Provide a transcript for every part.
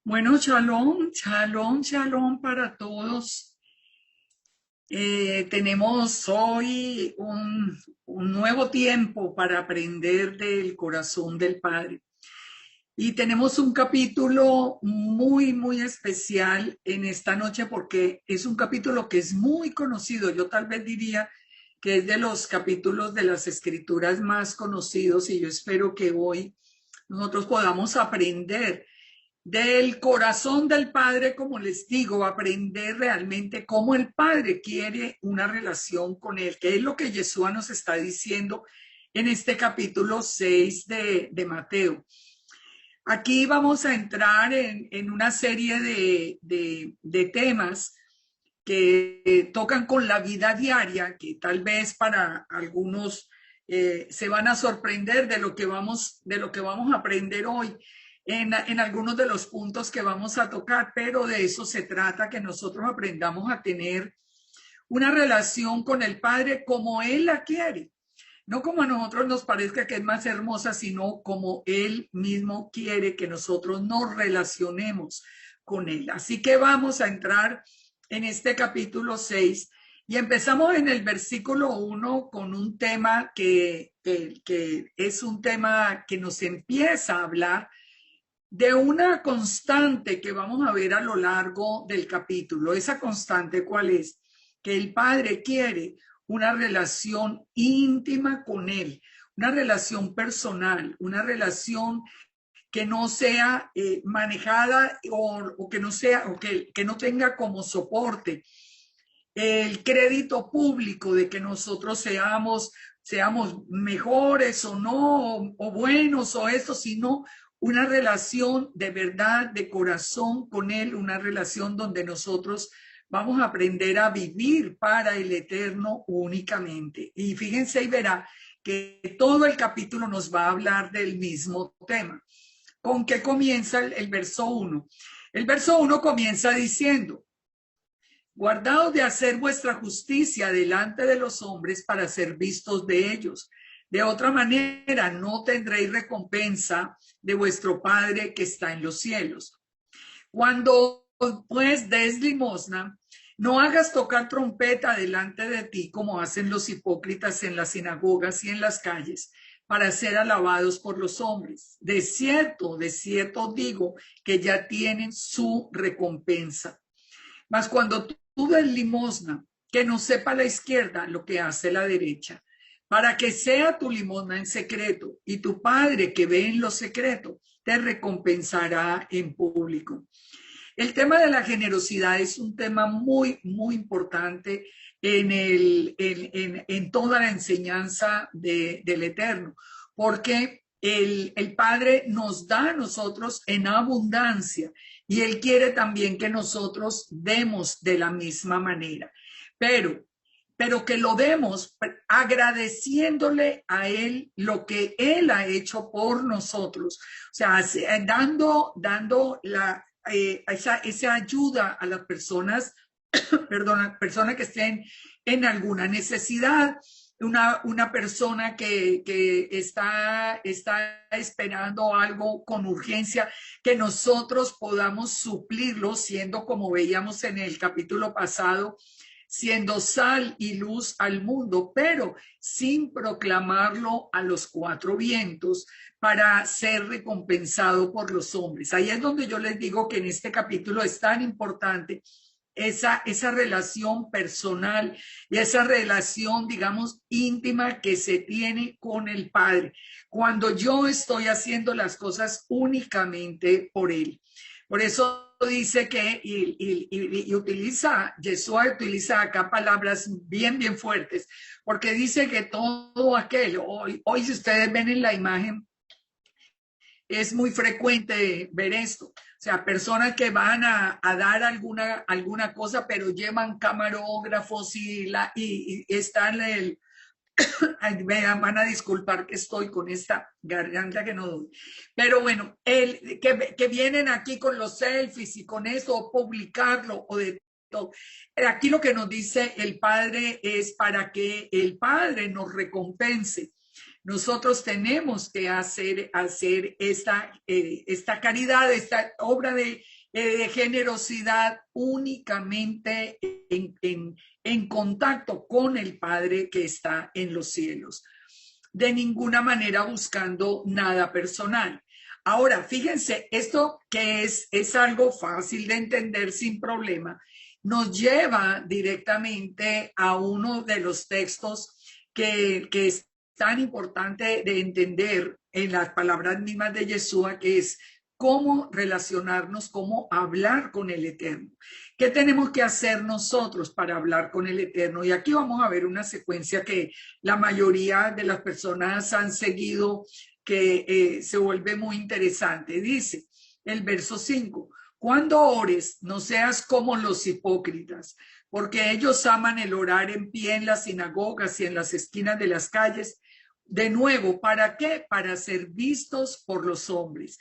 Bueno, shalom, shalom, shalom para todos. Tenemos hoy un nuevo tiempo para aprender del corazón del Padre. Y tenemos un capítulo muy, muy especial en esta noche porque es un capítulo que es muy conocido. Yo tal vez diría que es de los capítulos de las Escrituras más conocidos y yo espero que hoy nosotros podamos aprender del corazón del Padre, como les digo, aprender realmente cómo el Padre quiere una relación con Él, que es lo que Yeshua nos está diciendo en este capítulo 6 de Mateo. Aquí vamos a entrar en una serie de temas que tocan con la vida diaria, que tal vez para algunos se van a sorprender de lo que vamos a aprender hoy en algunos de los puntos que vamos a tocar, pero de eso se trata, que nosotros aprendamos a tener una relación con el Padre como Él la quiere. No como a nosotros nos parezca que es más hermosa, sino como Él mismo quiere que nosotros nos relacionemos con Él. Así que vamos a entrar en este capítulo 6 y empezamos en el versículo 1 con un tema que es un tema que nos empieza a hablar de una constante que vamos a ver a lo largo del capítulo. Esa constante, ¿cuál es? Que el Padre quiere una relación íntima con Él, una relación personal, una relación que no sea manejada o que no sea o que no tenga como soporte el crédito público de que nosotros seamos mejores o no, o buenos o eso, sino una relación de verdad, de corazón con Él, una relación donde nosotros vamos a aprender a vivir para el eterno únicamente. Y fíjense y verá que todo el capítulo nos va a hablar del mismo tema. ¿Con qué comienza el verso 1? El verso 1 comienza diciendo: guardaos de hacer vuestra justicia delante de los hombres para ser vistos de ellos. De otra manera, no tendréis recompensa de vuestro Padre que está en los cielos. Cuando pues des limosna, no hagas tocar trompeta delante de ti como hacen los hipócritas en las sinagogas y en las calles, para ser alabados por los hombres. De cierto digo que ya tienen su recompensa. Mas cuando tú des limosna, que no sepa la izquierda lo que hace la derecha, para que sea tu limosna en secreto, y tu Padre que ve en lo secreto te recompensará en público. El tema de la generosidad es un tema muy, muy importante en toda la enseñanza del Eterno, porque el Padre nos da a nosotros en abundancia y Él quiere también que nosotros demos de la misma manera, pero, pero que lo demos agradeciéndole a Él lo que Él ha hecho por nosotros, o sea, dando esa ayuda a las personas, perdona, personas que estén en alguna necesidad, una persona que está esperando algo con urgencia, que nosotros podamos suplirlo, siendo como veíamos en el capítulo pasado, siendo sal y luz al mundo, pero sin proclamarlo a los cuatro vientos para ser recompensado por los hombres. Ahí es donde yo les digo que en este capítulo es tan importante esa relación personal y esa relación, digamos, íntima que se tiene con el Padre, cuando yo estoy haciendo las cosas únicamente por Él. Por eso dice que, Yeshua utiliza acá palabras bien, bien fuertes, porque dice que todo aquel, hoy si ustedes ven en la imagen, es muy frecuente ver esto. O sea, personas que van a dar alguna cosa, pero llevan camarógrafos y están van a disculpar que estoy con esta garganta que no doy. Pero bueno, que vienen aquí con los selfies y con eso, publicarlo o de todo. Aquí lo que nos dice el Padre es para que el Padre nos recompense. Nosotros tenemos que hacer esta caridad, esta obra de generosidad únicamente en contacto con el Padre que está en los cielos. De ninguna manera buscando nada personal. Ahora, fíjense, esto que es algo fácil de entender sin problema, nos lleva directamente a uno de los textos que es tan importante de entender en las palabras mismas de Yeshua, que es cómo relacionarnos, cómo hablar con el Eterno. ¿Qué tenemos que hacer nosotros para hablar con el Eterno? Y aquí vamos a ver una secuencia que la mayoría de las personas han seguido, que se vuelve muy interesante. Dice el verso 5, cuando ores, no seas como los hipócritas, porque ellos aman el orar en pie en las sinagogas y en las esquinas de las calles. De nuevo, ¿para qué? Para ser vistos por los hombres.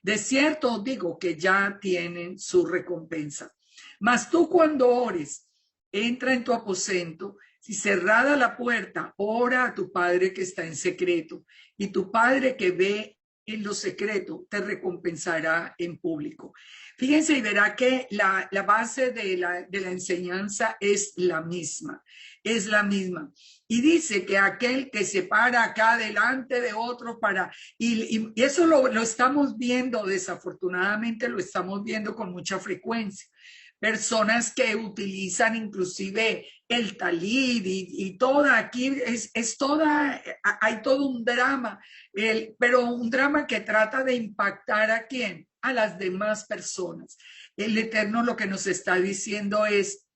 De cierto os digo que ya tienen su recompensa. Mas tú cuando ores, entra en tu aposento, si cerrada la puerta, ora a tu Padre que está en secreto, y tu Padre que ve en lo secreto te recompensará en público. Fíjense y verá que la base de la enseñanza es la misma, es la misma. Y dice que aquel que se para acá delante de otro y eso lo estamos viendo, desafortunadamente lo estamos viendo con mucha frecuencia. Personas que utilizan inclusive el talit y toda, aquí es toda, hay todo un drama, pero un drama que trata de impactar ¿a quién? A las demás personas. El Eterno lo que nos está diciendo es,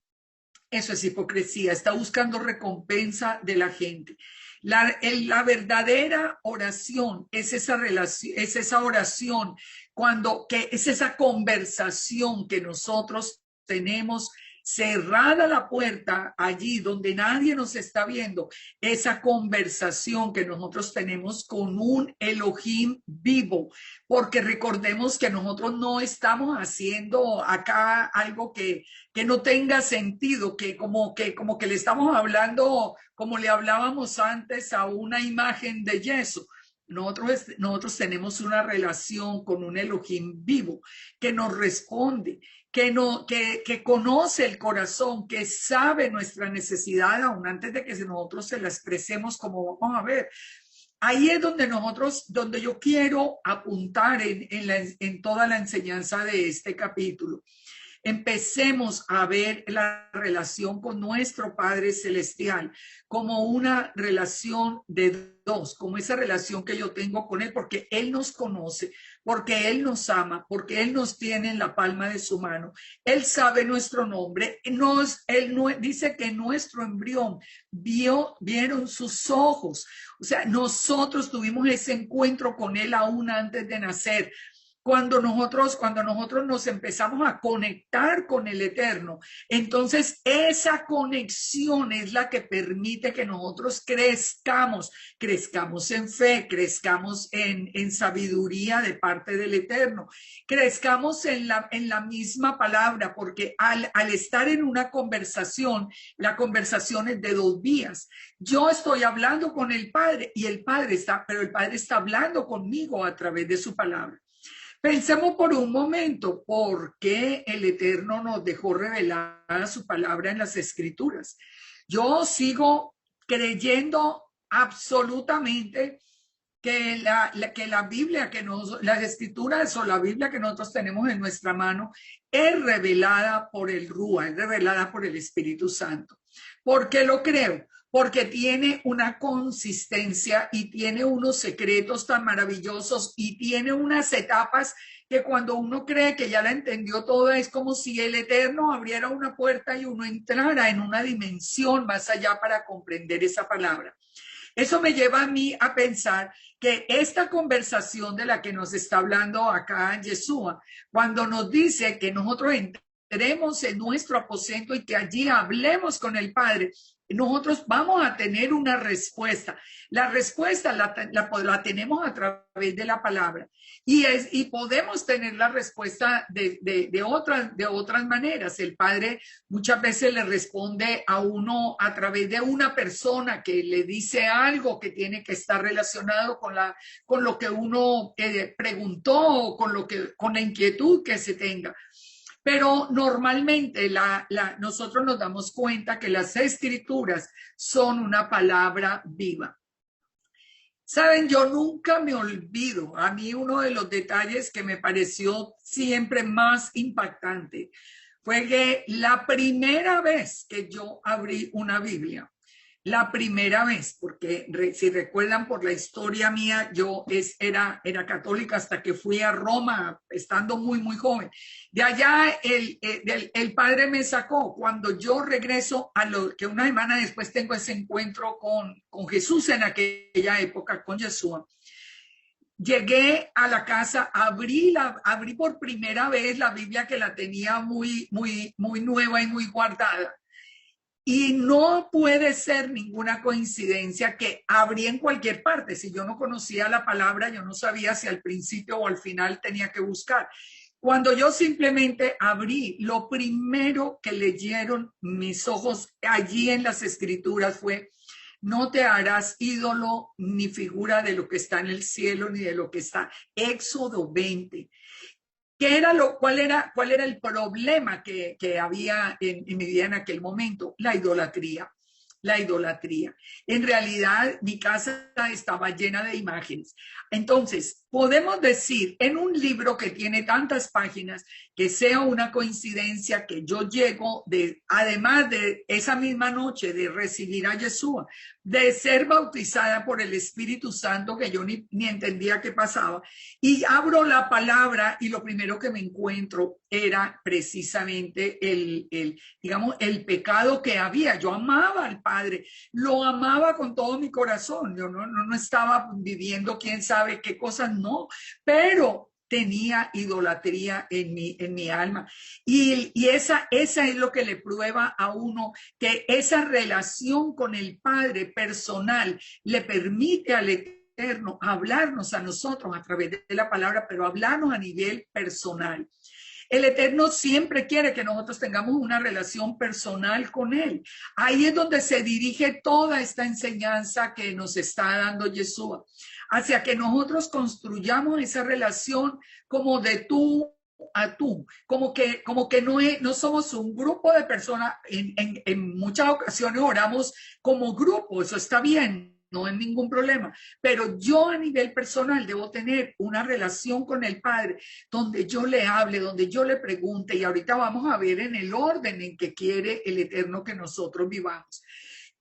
eso es hipocresía, está buscando recompensa de la gente. La verdadera oración es esa relación, es esa oración es esa conversación que nosotros tenemos cerrada la puerta allí donde nadie nos está viendo, esa conversación que nosotros tenemos con un Elohim vivo, porque recordemos que nosotros no estamos haciendo acá algo que no tenga sentido, que como que le estamos hablando como le hablábamos antes a una imagen de yeso. Nosotros tenemos una relación con un Elohim vivo que nos responde, que conoce el corazón, que sabe nuestra necesidad aún antes de que nosotros se la expresemos, como vamos a ver. Ahí es donde yo quiero apuntar en toda la enseñanza de este capítulo. Empecemos a ver la relación con nuestro Padre Celestial como una relación de dos, como esa relación que yo tengo con Él, porque Él nos conoce, porque Él nos ama, porque Él nos tiene en la palma de su mano. Él sabe nuestro nombre. Él dice que nuestro embrión vieron sus ojos. O sea, nosotros tuvimos ese encuentro con Él aún antes de nacer. Cuando nosotros nos empezamos a conectar con el Eterno, entonces esa conexión es la que permite que nosotros crezcamos en fe, crezcamos en sabiduría de parte del Eterno, crezcamos en la misma palabra, porque al estar en una conversación, la conversación es de dos vías. Yo estoy hablando con el Padre y pero el Padre está hablando conmigo a través de su palabra. Pensemos por un momento por qué el Eterno nos dejó revelada su palabra en las Escrituras. Yo sigo creyendo absolutamente que la Biblia las Escrituras o la Biblia que nosotros tenemos en nuestra mano es revelada por el Rúa, es revelada por el Espíritu Santo. ¿Por qué lo creo? Porque tiene una consistencia y tiene unos secretos tan maravillosos y tiene unas etapas que cuando uno cree que ya la entendió toda, es como si el Eterno abriera una puerta y uno entrara en una dimensión más allá para comprender esa palabra. Eso me lleva a mí a pensar que esta conversación de la que nos está hablando acá Yeshua, cuando nos dice que nosotros entremos en nuestro aposento y que allí hablemos con el Padre, nosotros vamos a tener una respuesta. La respuesta la tenemos a través de la palabra y podemos tener la respuesta de otras maneras. El Padre muchas veces le responde a uno a través de una persona que le dice algo que tiene que estar relacionado con lo que uno preguntó o con la inquietud que se tenga. Pero normalmente nosotros nos damos cuenta que las escrituras son una palabra viva. Saben, yo nunca me olvido, a mí uno de los detalles que me pareció siempre más impactante fue que la primera vez que yo abrí una Biblia, la primera vez, porque si recuerdan por la historia mía, yo era católica hasta que fui a Roma, estando muy joven. De allá el Padre me sacó. Cuando yo regreso, que una semana después tengo ese encuentro con Jesús en aquella época, con Yeshua. Llegué a la casa, abrí por primera vez la Biblia que la tenía muy nueva y muy guardada. Y no puede ser ninguna coincidencia que abrí en cualquier parte. Si yo no conocía la palabra, yo no sabía si al principio o al final tenía que buscar. Cuando yo simplemente abrí, lo primero que leyeron mis ojos allí en las escrituras fue: no te harás ídolo ni figura de lo que está en el cielo ni de lo que está. Éxodo 20. ¿Cuál era el problema que había en mi vida en aquel momento? La idolatría. La idolatría. En realidad, mi casa estaba llena de imágenes. Entonces, podemos decir en un libro que tiene tantas páginas que sea una coincidencia que yo llego además de esa misma noche de recibir a Yeshua, de ser bautizada por el Espíritu Santo, que yo ni entendía qué pasaba, y abro la palabra y lo primero que me encuentro era precisamente digamos, el pecado que había. Yo amaba al Padre, lo amaba con todo mi corazón. Yo no estaba viviendo quién sabe qué cosas, no, pero tenía idolatría en mi alma. Y esa es lo que le prueba a uno que esa relación con el Padre personal le permite al Eterno hablarnos a nosotros a través de la palabra, pero hablarnos a nivel personal. El Eterno siempre quiere que nosotros tengamos una relación personal con Él. Ahí es donde se dirige toda esta enseñanza que nos está dando Yeshua, hacia que nosotros construyamos esa relación como de tú a tú, como que no somos un grupo de personas. En muchas ocasiones oramos como grupo, eso está bien, no hay ningún problema, pero yo a nivel personal debo tener una relación con el Padre donde yo le hable, donde yo le pregunte, y ahorita vamos a ver en el orden en que quiere el Eterno que nosotros vivamos.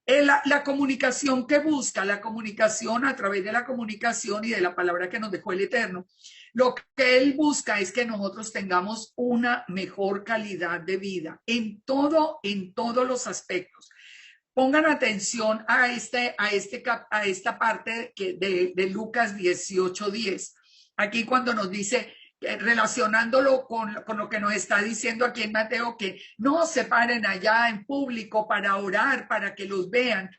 La comunicación que busca, la comunicación a través de la comunicación y de la palabra que nos dejó el Eterno, lo que Él busca es que nosotros tengamos una mejor calidad de vida en todos los aspectos. Pongan atención a esta parte de Lucas 18:10. Aquí cuando nos dice, relacionándolo con lo que nos está diciendo aquí en Mateo, que no se paren allá en público para orar, para que los vean,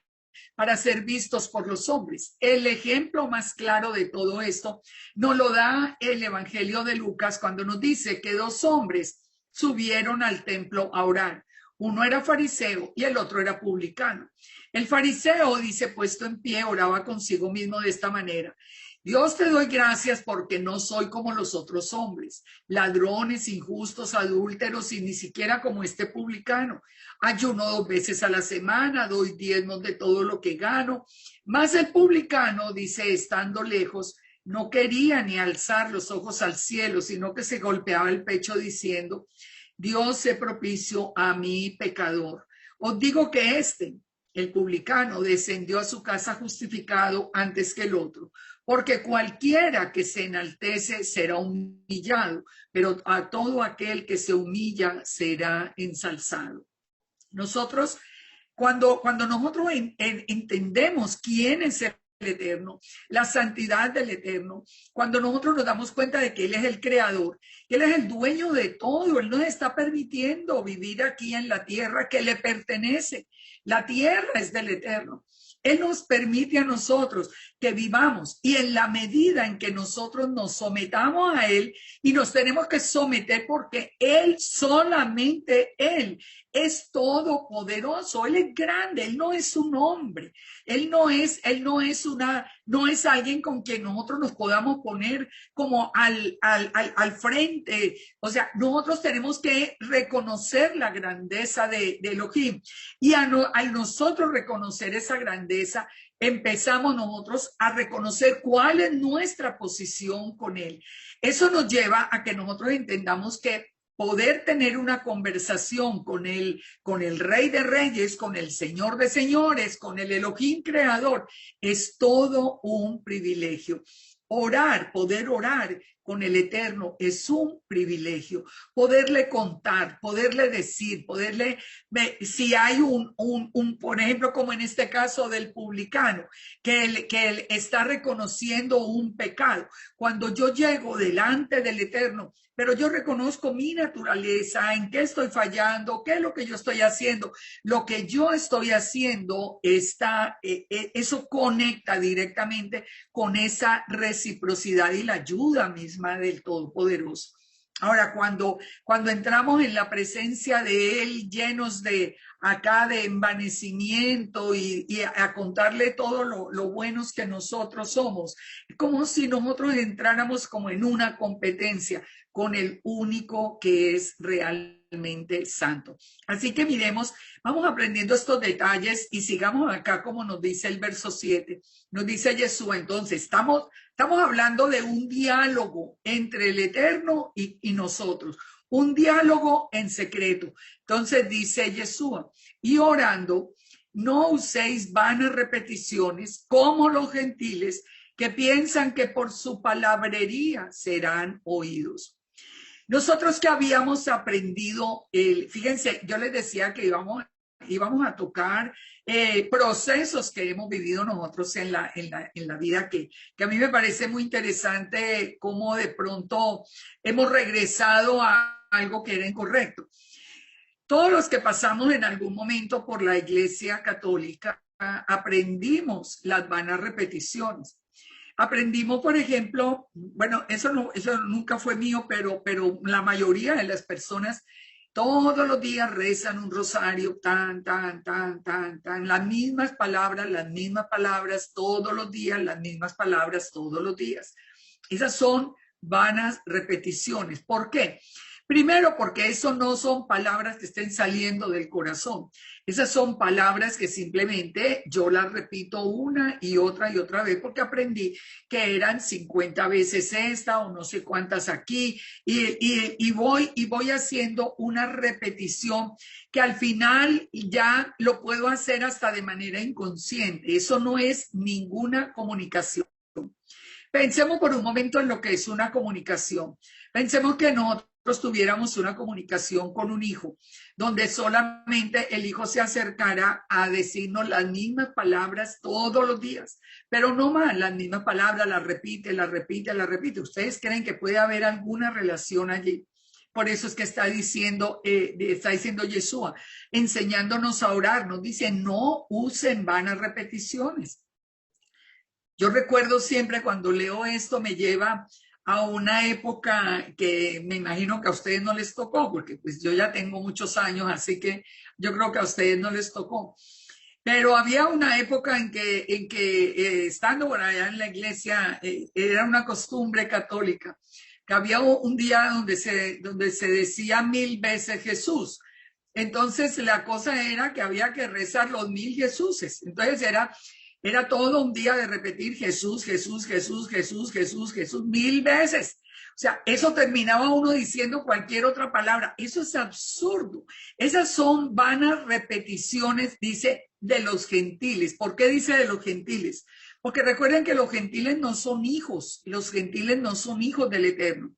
para ser vistos por los hombres. El ejemplo más claro de todo esto nos lo da el Evangelio de Lucas cuando nos dice que dos hombres subieron al templo a orar. Uno era fariseo y el otro era publicano. El fariseo, dice, puesto en pie, oraba consigo mismo de esta manera: Dios, te doy gracias porque no soy como los otros hombres, ladrones, injustos, adúlteros y ni siquiera como este publicano. Ayuno 2 veces a la semana, doy diezmos de todo lo que gano. Mas el publicano, dice, estando lejos, no quería ni alzar los ojos al cielo, sino que se golpeaba el pecho diciendo: Dios, sé propicio a mi pecador. Os digo que el publicano, descendió a su casa justificado antes que el otro, porque cualquiera que se enaltece será humillado, pero a todo aquel que se humilla será ensalzado. Nosotros, cuando nosotros entendemos quién es el Eterno, la santidad del Eterno, cuando nosotros nos damos cuenta de que Él es el creador, que Él es el dueño de todo, Él nos está permitiendo vivir aquí en la tierra que le pertenece. La tierra es del Eterno. Él nos permite a nosotros que vivamos y en la medida en que nosotros nos sometamos a Él, y nos tenemos que someter porque Él, solamente Él, es todopoderoso, Él es grande, Él no es un hombre, no es alguien con quien nosotros nos podamos poner como al frente. O sea, nosotros tenemos que reconocer la grandeza de Elohim, y al nosotros reconocer esa grandeza, empezamos nosotros a reconocer cuál es nuestra posición con Él. Eso nos lleva a que nosotros entendamos que poder tener una conversación con el Rey de Reyes, con el Señor de Señores, con el Elohim Creador, es todo un privilegio. Poder orar con el Eterno es un privilegio. Poderle contar, poderle decir, si hay por ejemplo, como en este caso del publicano, que él está reconociendo un pecado. Cuando yo llego delante del Eterno, pero yo reconozco mi naturaleza, en qué estoy fallando, qué es lo que yo estoy haciendo. Lo que yo estoy haciendo eso conecta directamente con esa reciprocidad y la ayuda misma del Todopoderoso. Ahora, cuando entramos en la presencia de Él, llenos de envanecimiento y a contarle todo lo buenos que nosotros somos, como si nosotros entráramos como en una competencia con el único que es realmente santo. Así que miremos, vamos aprendiendo estos detalles y sigamos acá como nos dice el verso 7. Nos dice Yeshua, entonces estamos hablando de un diálogo entre el Eterno y nosotros, un diálogo en secreto. Entonces dice Yeshua, y orando, no uséis vanas repeticiones como los gentiles que piensan que por su palabrería serán oídos. Nosotros que habíamos aprendido, fíjense, yo les decía que íbamos a tocar procesos que hemos vivido nosotros en la vida, que a mí me parece muy interesante cómo de pronto hemos regresado a algo que era incorrecto. Todos los que pasamos en algún momento por la Iglesia Católica aprendimos las vanas repeticiones. Aprendimos, por ejemplo, bueno, eso nunca fue mío, pero la mayoría de las personas todos los días rezan un rosario, tan, las mismas palabras todos los días, las mismas palabras todos los días. Esas son vanas repeticiones. ¿Por qué? Primero, porque eso no son palabras que estén saliendo del corazón. Esas son palabras que simplemente yo las repito una y otra vez porque aprendí que eran 50 veces esta o no sé cuántas aquí y voy haciendo una repetición que al final ya lo puedo hacer hasta de manera inconsciente. Eso no es ninguna comunicación. Pensemos por un momento en lo que es una comunicación. Pensemos que nosotros tuviéramos una comunicación con un hijo, donde solamente el hijo se acercara a decirnos las mismas palabras todos los días, pero no más, las mismas palabras, las repite. ¿Ustedes creen que puede haber alguna relación allí? Por eso es que está diciendo Yeshua, enseñándonos a orar, nos dice, no usen vanas repeticiones. Yo recuerdo siempre cuando leo esto, me lleva a una época que me imagino que a ustedes no les tocó, porque pues yo ya tengo muchos años, así que yo creo que a ustedes no les tocó. Pero había una época en que estando por allá en la iglesia, era una costumbre católica, que había un día donde se decía 1000 veces Jesús. Entonces la cosa era que había que rezar los 1000 Jesuses. Entonces era todo un día de repetir Jesús, 1000 veces. O sea, eso terminaba uno diciendo cualquier otra palabra. Eso es absurdo. Esas son vanas repeticiones, dice, de los gentiles. ¿Por qué dice de los gentiles? Porque recuerden que los gentiles no son hijos. Los gentiles no son hijos del Eterno.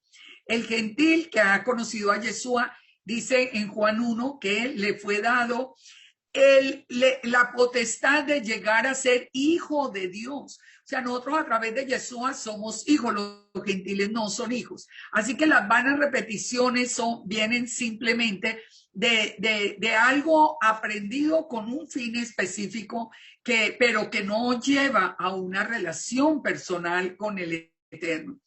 El gentil que ha conocido a Yeshua, dice en Juan 1 que le fue dado la potestad de llegar a ser hijo de Dios. O sea, nosotros a través de Yeshua somos hijos, los gentiles no son hijos. Así que las vanas repeticiones vienen simplemente de algo aprendido con un fin específico, pero que no lleva a una relación personal con el Eterno.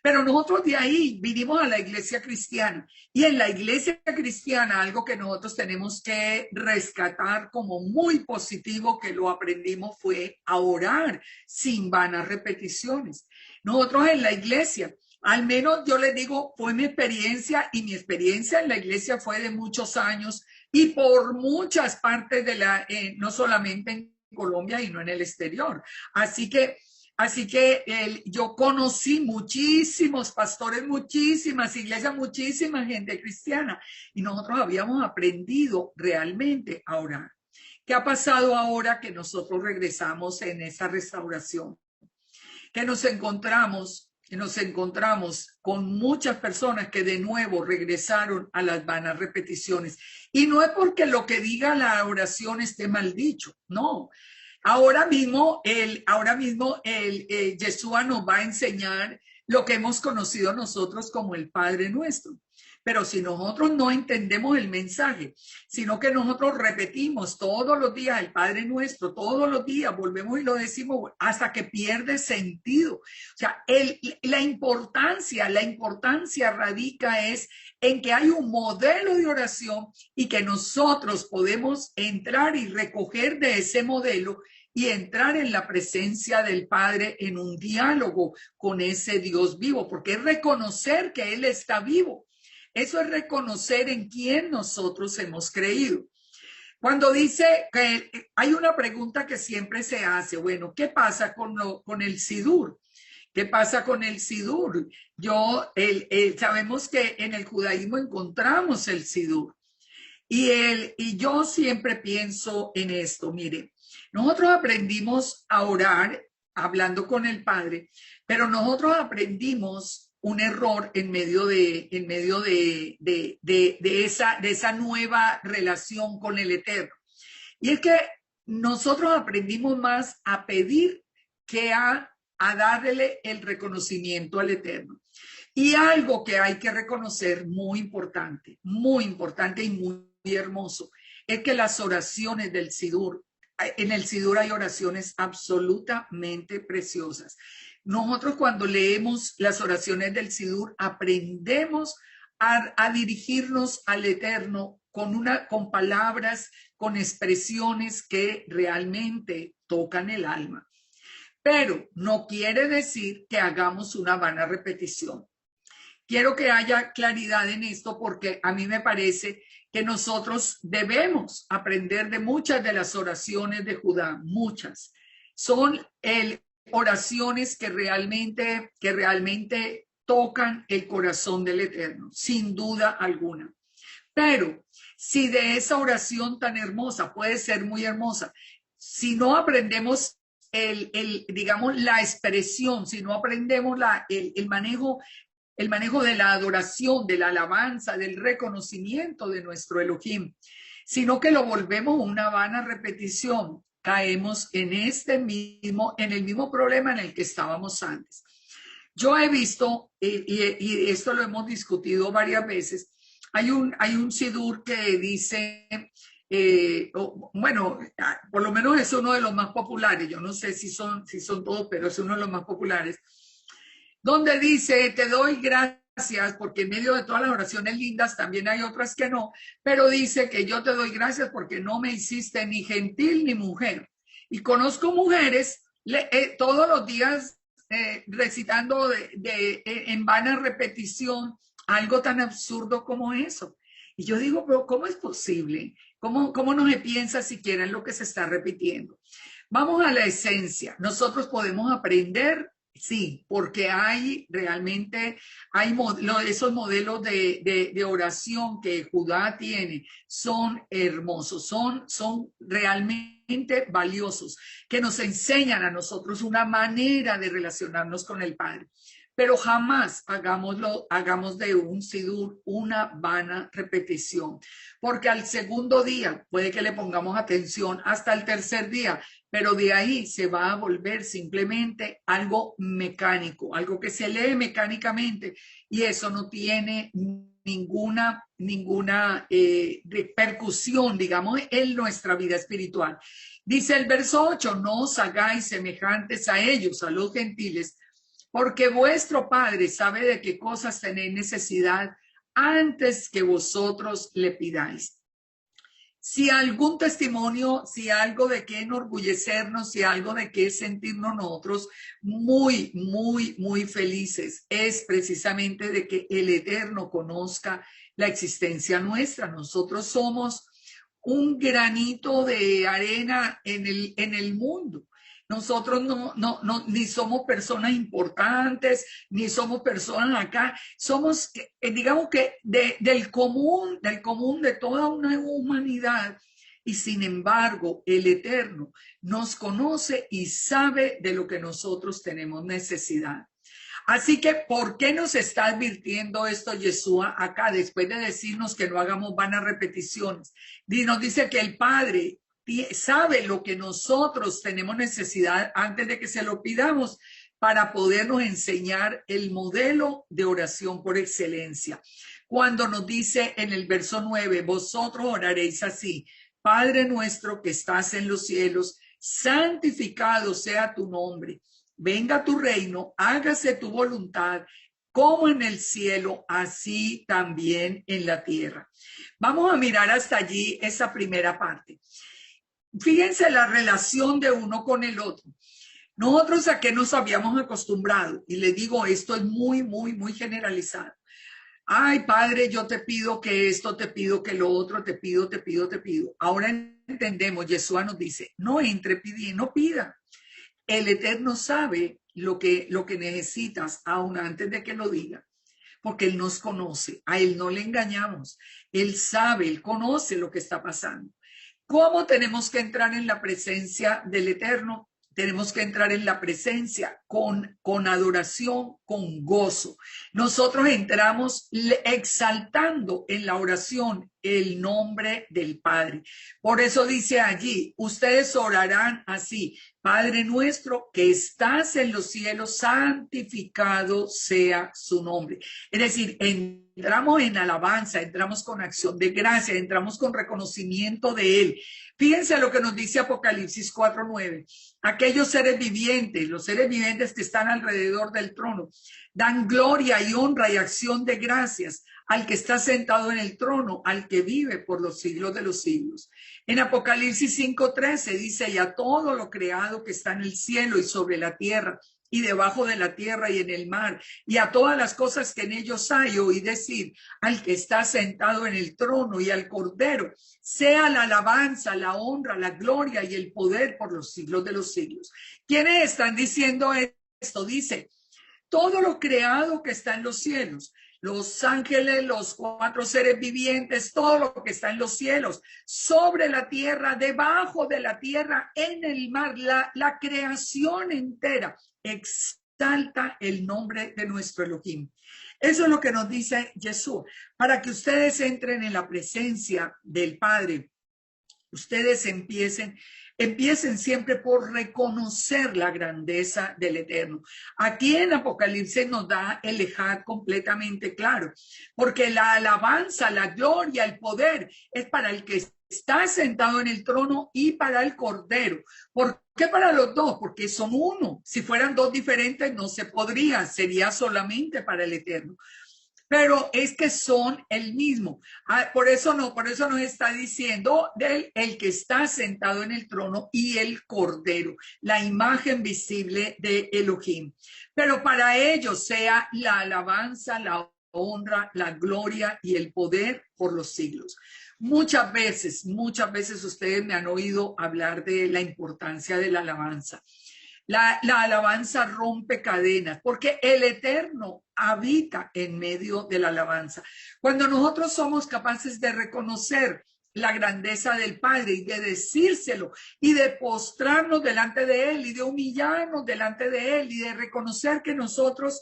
Pero nosotros de ahí vinimos a la iglesia cristiana, y en la iglesia cristiana algo que nosotros tenemos que rescatar como muy positivo que lo aprendimos fue a orar sin vanas repeticiones. Nosotros en la iglesia, al menos yo les digo, fue mi experiencia, y mi experiencia en la iglesia fue de muchos años y por muchas partes no solamente en Colombia y no en el exterior. Así que yo conocí muchísimos pastores, muchísimas iglesias, muchísima gente cristiana, y nosotros habíamos aprendido realmente a orar. ¿Qué ha pasado ahora que nosotros regresamos en esa restauración? Que nos encontramos con muchas personas que de nuevo regresaron a las vanas repeticiones. Y no es porque lo que diga la oración esté mal dicho, no. Ahora mismo Yeshua nos va a enseñar lo que hemos conocido nosotros como el Padre Nuestro. Pero si nosotros no entendemos el mensaje, sino que nosotros repetimos todos los días el Padre Nuestro, todos los días volvemos y lo decimos hasta que pierde sentido. O sea, la importancia radica en que hay un modelo de oración y que nosotros podemos entrar y recoger de ese modelo y entrar en la presencia del Padre en un diálogo con ese Dios vivo, porque es reconocer que Él está vivo. Eso es reconocer en quién nosotros hemos creído. Cuando dice que hay una pregunta que siempre se hace, bueno, ¿qué pasa con el Sidur? ¿Qué pasa con el Sidur? Sabemos que en el judaísmo encontramos el Sidur. Y yo siempre pienso en esto, mire, nosotros aprendimos a orar hablando con el Padre, pero nosotros aprendimos un error en medio de esa nueva relación con el Eterno. Y es que nosotros aprendimos más a pedir que a darle el reconocimiento al Eterno. Y algo que hay que reconocer muy importante y muy hermoso, es que las oraciones del Sidur, en el Sidur hay oraciones absolutamente preciosas. Nosotros cuando leemos las oraciones del Sidur aprendemos a dirigirnos al Eterno con palabras, con expresiones que realmente tocan el alma. Pero no quiere decir que hagamos una vana repetición. Quiero que haya claridad en esto porque a mí me parece que nosotros debemos aprender de muchas de las oraciones de Judá, muchas. Son oraciones que realmente tocan el corazón del Eterno, sin duda alguna. Pero si de esa oración tan hermosa, puede ser muy hermosa, si no aprendemos digamos, la expresión, si no aprendemos el manejo de la adoración, de la alabanza, del reconocimiento de nuestro Elohim, sino que lo volvemos una vana repetición, caemos en el mismo problema en el que estábamos antes. Yo he visto, y esto lo hemos discutido varias veces, hay un sidur que dice, bueno, por lo menos es uno de los más populares, yo no sé si son todos, pero es uno de los más populares, donde dice, te doy gracias, porque en medio de todas las oraciones lindas también hay otras que no, pero dice que yo te doy gracias porque no me hiciste ni gentil ni mujer. Y conozco mujeres todos los días recitando en vana repetición algo tan absurdo como eso. Y yo digo, pero ¿cómo es posible? ¿Cómo no se piensa siquiera en lo que se está repitiendo? Vamos a la esencia. Nosotros podemos aprender. Sí, porque esos modelos de oración que Judá tiene son hermosos, son realmente valiosos, que nos enseñan a nosotros una manera de relacionarnos con el Padre. pero jamás hagamos de un sidur una vana repetición, porque al segundo día puede que le pongamos atención hasta el tercer día, pero de ahí se va a volver simplemente algo mecánico, algo que se lee mecánicamente y eso no tiene ninguna repercusión, digamos, en nuestra vida espiritual. Dice el verso 8, no os hagáis semejantes a ellos, a los gentiles, porque vuestro Padre sabe de qué cosas tenéis necesidad antes que vosotros le pidáis. Si algún testimonio, si algo de qué enorgullecernos, si algo de qué sentirnos nosotros muy felices, es precisamente de que el Eterno conozca la existencia nuestra. Nosotros somos un granito de arena en el mundo. Nosotros ni somos personas importantes, ni somos personas acá. Somos, digamos que del común de toda una humanidad. Y sin embargo, el Eterno nos conoce y sabe de lo que nosotros tenemos necesidad. Así que, ¿por qué nos está advirtiendo esto Yeshua acá después de decirnos que no hagamos vanas repeticiones? Y nos dice que el Padre sabe lo que nosotros tenemos necesidad antes de que se lo pidamos para podernos enseñar el modelo de oración por excelencia. Cuando nos dice en el verso 9, vosotros oraréis así, Padre nuestro que estás en los cielos, santificado sea tu nombre. Venga tu reino, hágase tu voluntad, como en el cielo, así también en la tierra. Vamos a mirar hasta allí esa primera parte. Fíjense la relación de uno con el otro. Nosotros a qué nos habíamos acostumbrado, y le digo, esto es muy generalizado. Ay, Padre, yo te pido que esto, te pido que lo otro, te pido. Ahora entendemos, Yeshua nos dice, no entre pidiendo, no pida. El Eterno sabe lo que necesitas aún antes de que lo diga, porque Él nos conoce, a Él no le engañamos, Él sabe, Él conoce lo que está pasando. ¿Cómo tenemos que entrar en la presencia del Eterno? Tenemos que entrar en la presencia con adoración, con gozo. Nosotros entramos exaltando en la oración el nombre del Padre. Por eso dice allí, ustedes orarán así, Padre nuestro que estás en los cielos, santificado sea su nombre. Es decir, entramos en alabanza, entramos con acción de gracia, entramos con reconocimiento de Él. Fíjense lo que nos dice Apocalipsis 4:9. Aquellos seres vivientes, los seres vivientes que están alrededor del trono, dan gloria y honra y acción de gracias al que está sentado en el trono, al que vive por los siglos de los siglos. En Apocalipsis 5:13 dice, y a todo lo creado que está en el cielo y sobre la tierra, y debajo de la tierra y en el mar, y a todas las cosas que en ellos hay, oí decir, al que está sentado en el trono y al Cordero, sea la alabanza, la honra, la gloria y el poder por los siglos de los siglos. ¿Quiénes están diciendo esto? Dice, todo lo creado que está en los cielos, los ángeles, los cuatro seres vivientes, todo lo que está en los cielos, sobre la tierra, debajo de la tierra, en el mar, la creación entera exalta el nombre de nuestro Elohim. Eso es lo que nos dice Jesús. Para que ustedes entren en la presencia del Padre, ustedes empiecen siempre por reconocer la grandeza del Eterno. Aquí en Apocalipsis nos da el ejad completamente claro, porque la alabanza, la gloria, el poder es para el que está sentado en el trono y para el Cordero. ¿Por qué para los dos? Porque son uno. Si fueran dos diferentes no se podría, sería solamente para el Eterno. Pero es que son el mismo. Por eso nos está diciendo el que está sentado en el trono y el Cordero, la imagen visible de Elohim. Pero para ellos sea la alabanza, la honra, la gloria y el poder por los siglos. Muchas veces ustedes me han oído hablar de la importancia de la alabanza. La alabanza rompe cadenas porque el Eterno habita en medio de la alabanza. Cuando nosotros somos capaces de reconocer la grandeza del Padre y de decírselo y de postrarnos delante de Él y de humillarnos delante de Él y de reconocer que nosotros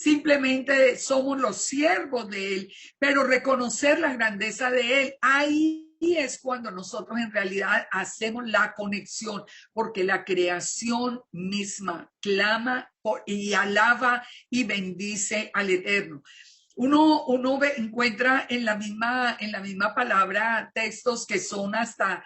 simplemente somos los siervos de Él, pero reconocer la grandeza de Él, ahí es cuando nosotros en realidad hacemos la conexión, porque la creación misma clama y alaba y bendice al Eterno. Encuentra en la misma palabra textos que son hasta,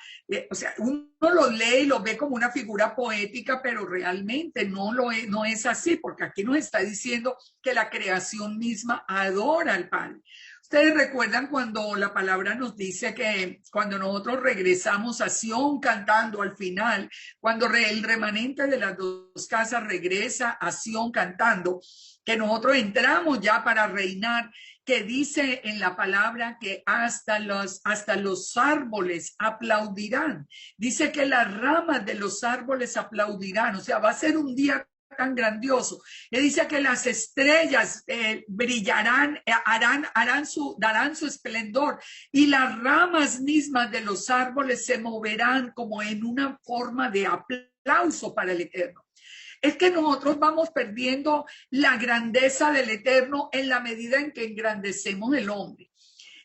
o sea, uno los lee y los ve como una figura poética, pero realmente no es así, porque aquí nos está diciendo que la creación misma adora al Padre. Ustedes recuerdan cuando la palabra nos dice que cuando nosotros regresamos a Sión cantando al final, cuando el remanente de las dos casas regresa a Sión cantando, que nosotros entramos ya para reinar, que dice en la palabra que hasta los árboles aplaudirán. Dice que las ramas de los árboles aplaudirán, o sea, va a ser un día tan grandioso. Le dice que las estrellas brillarán, darán su esplendor y las ramas mismas de los árboles se moverán como en una forma de aplauso para el Eterno. Es que nosotros vamos perdiendo la grandeza del Eterno en la medida en que engrandecemos el hombre.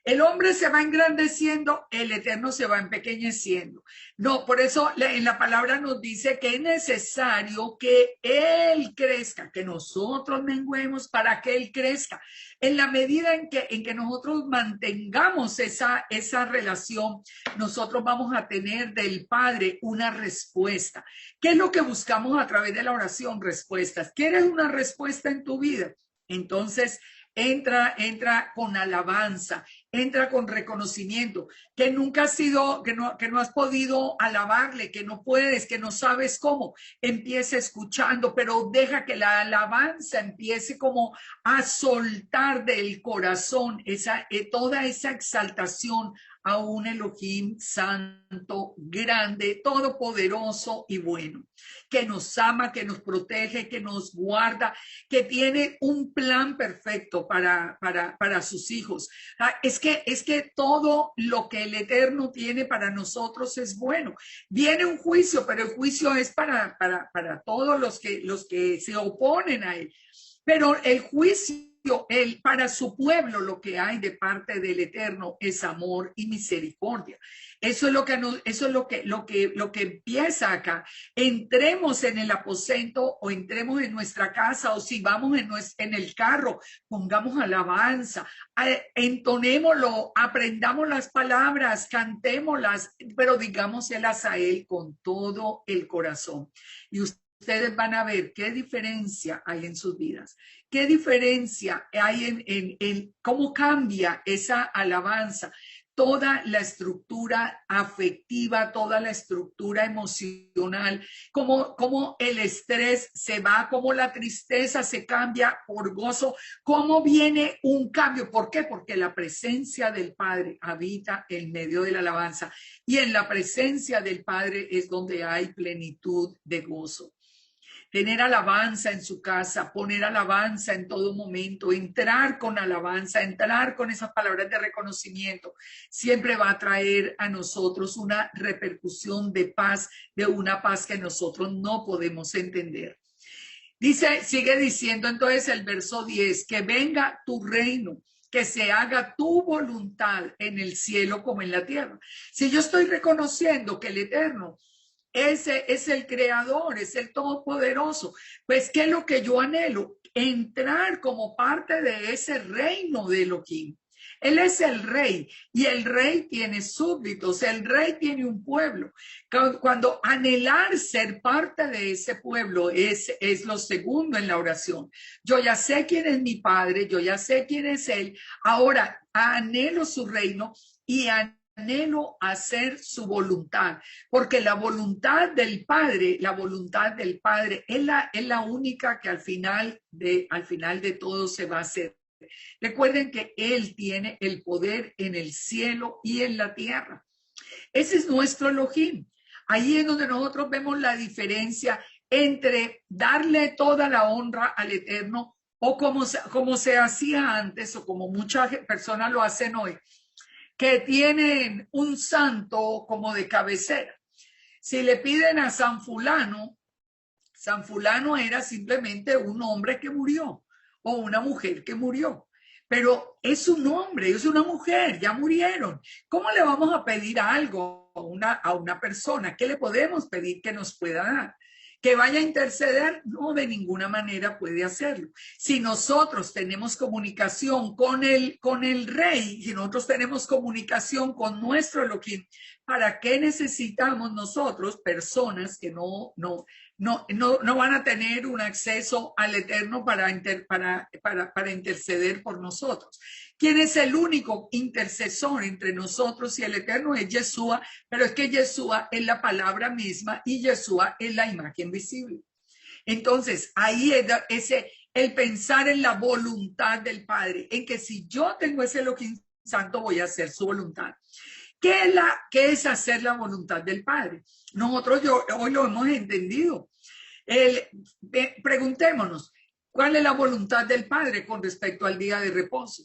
El hombre se va engrandeciendo, el Eterno se va empequeñeciendo. No, por eso en la palabra nos dice que es necesario que Él crezca, que nosotros menguemos para que Él crezca. En la medida en que nosotros mantengamos esa relación, nosotros vamos a tener del Padre una respuesta. ¿Qué es lo que buscamos a través de la oración? Respuestas. ¿Quieres una respuesta en tu vida? Entonces, entra con alabanza, entra con reconocimiento, que nunca has sido, que no has podido alabarle, que no puedes, que no sabes cómo. Empieza escuchando, pero deja que la alabanza empiece como a soltar del corazón toda esa exaltación a un Elohim santo, grande, todopoderoso y bueno, que nos ama, que nos protege, que nos guarda, que tiene un plan perfecto para sus hijos. Es que todo lo que el Eterno tiene para nosotros es bueno. Viene un juicio, pero el juicio es para todos los que se oponen a él. Pero el juicio, para su pueblo, lo que hay de parte del Eterno es amor y misericordia. Eso es lo que empieza acá. Entremos en el aposento o entremos en nuestra casa o si vamos en el carro, pongamos alabanza, entonémoslo, aprendamos las palabras, cantémoslas, pero digámoselas a Él con todo el corazón. Y ustedes van a ver qué diferencia hay en sus vidas. ¿Qué diferencia hay en cómo cambia esa alabanza? Toda la estructura afectiva, toda la estructura emocional, cómo el estrés se va, cómo la tristeza se cambia por gozo, cómo viene un cambio. ¿Por qué? Porque la presencia del Padre habita en medio de la alabanza y en la presencia del Padre es donde hay plenitud de gozo. Tener alabanza en su casa, poner alabanza en todo momento, entrar con alabanza, entrar con esas palabras de reconocimiento, siempre va a traer a nosotros una repercusión de paz, de una paz que nosotros no podemos entender. Sigue diciendo entonces el verso 10, que venga tu reino, que se haga tu voluntad en el cielo como en la tierra. Si yo estoy reconociendo que el Eterno ese es el creador, es el todopoderoso. Pues, ¿qué es lo que yo anhelo? Entrar como parte de ese reino de Elohim. Él es el rey y el rey tiene súbditos, el rey tiene un pueblo. Cuando anhelar ser parte de ese pueblo es lo segundo en la oración. Yo ya sé quién es mi padre, yo ya sé quién es él. Ahora anhelo su reino y anhelo hacer su voluntad, porque la voluntad del Padre es la única que al final de todo se va a hacer. Recuerden que Él tiene el poder en el cielo y en la tierra. Ese es nuestro Elohim. Ahí es donde nosotros vemos la diferencia entre darle toda la honra al Eterno o como se hacía antes o como muchas personas lo hacen hoy, que tienen un santo como de cabecera. Si le piden a San Fulano era simplemente un hombre que murió. o una mujer que murió. Pero es un hombre, es una mujer, ya murieron. ¿Cómo le vamos a pedir algo a una persona? ¿Qué le podemos pedir que nos pueda dar? ¿Que vaya a interceder? No, de ninguna manera puede hacerlo. Si nosotros tenemos comunicación con el rey, si nosotros tenemos comunicación con nuestro Elohim, ¿para qué necesitamos nosotros personas que no van a tener un acceso al Eterno para interceder por nosotros? ¿Quién es el único intercesor entre nosotros y el Eterno? Es Yeshua, pero es que Yeshua es la palabra misma y Yeshua es la imagen visible. Entonces, ahí es el pensar en la voluntad del Padre, en que si yo tengo ese Elohim Santo, voy a hacer su voluntad. ¿Qué es hacer la voluntad del Padre? Nosotros hoy lo hemos entendido. Preguntémonos, ¿cuál es la voluntad del Padre con respecto al día de reposo?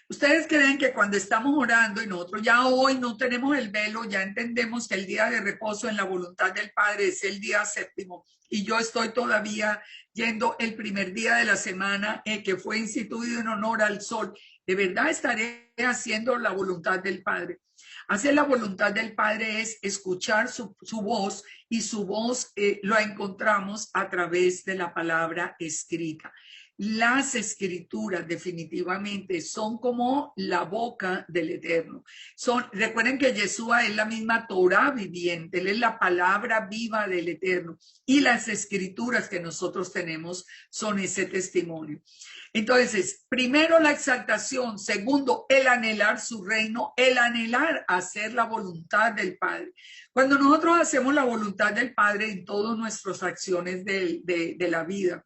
¿Ustedes creen que cuando estamos orando y nosotros ya hoy no tenemos el velo, ya entendemos que el día de reposo en la voluntad del Padre es el día séptimo y yo estoy todavía yendo el primer día de la semana que fue instituido en honor al sol? ¿De verdad estaré haciendo la voluntad del Padre? Hacer la voluntad del Padre es escuchar su voz y su voz lo encontramos a través de la palabra escrita. Las escrituras definitivamente son como la boca del Eterno. Recuerden que Yeshua es la misma Torah viviente, él es la palabra viva del Eterno y las escrituras que nosotros tenemos son ese testimonio. Entonces, primero la exaltación, segundo el anhelar su reino, el anhelar hacer la voluntad del Padre. Cuando nosotros hacemos la voluntad del Padre en todas nuestras acciones de la vida,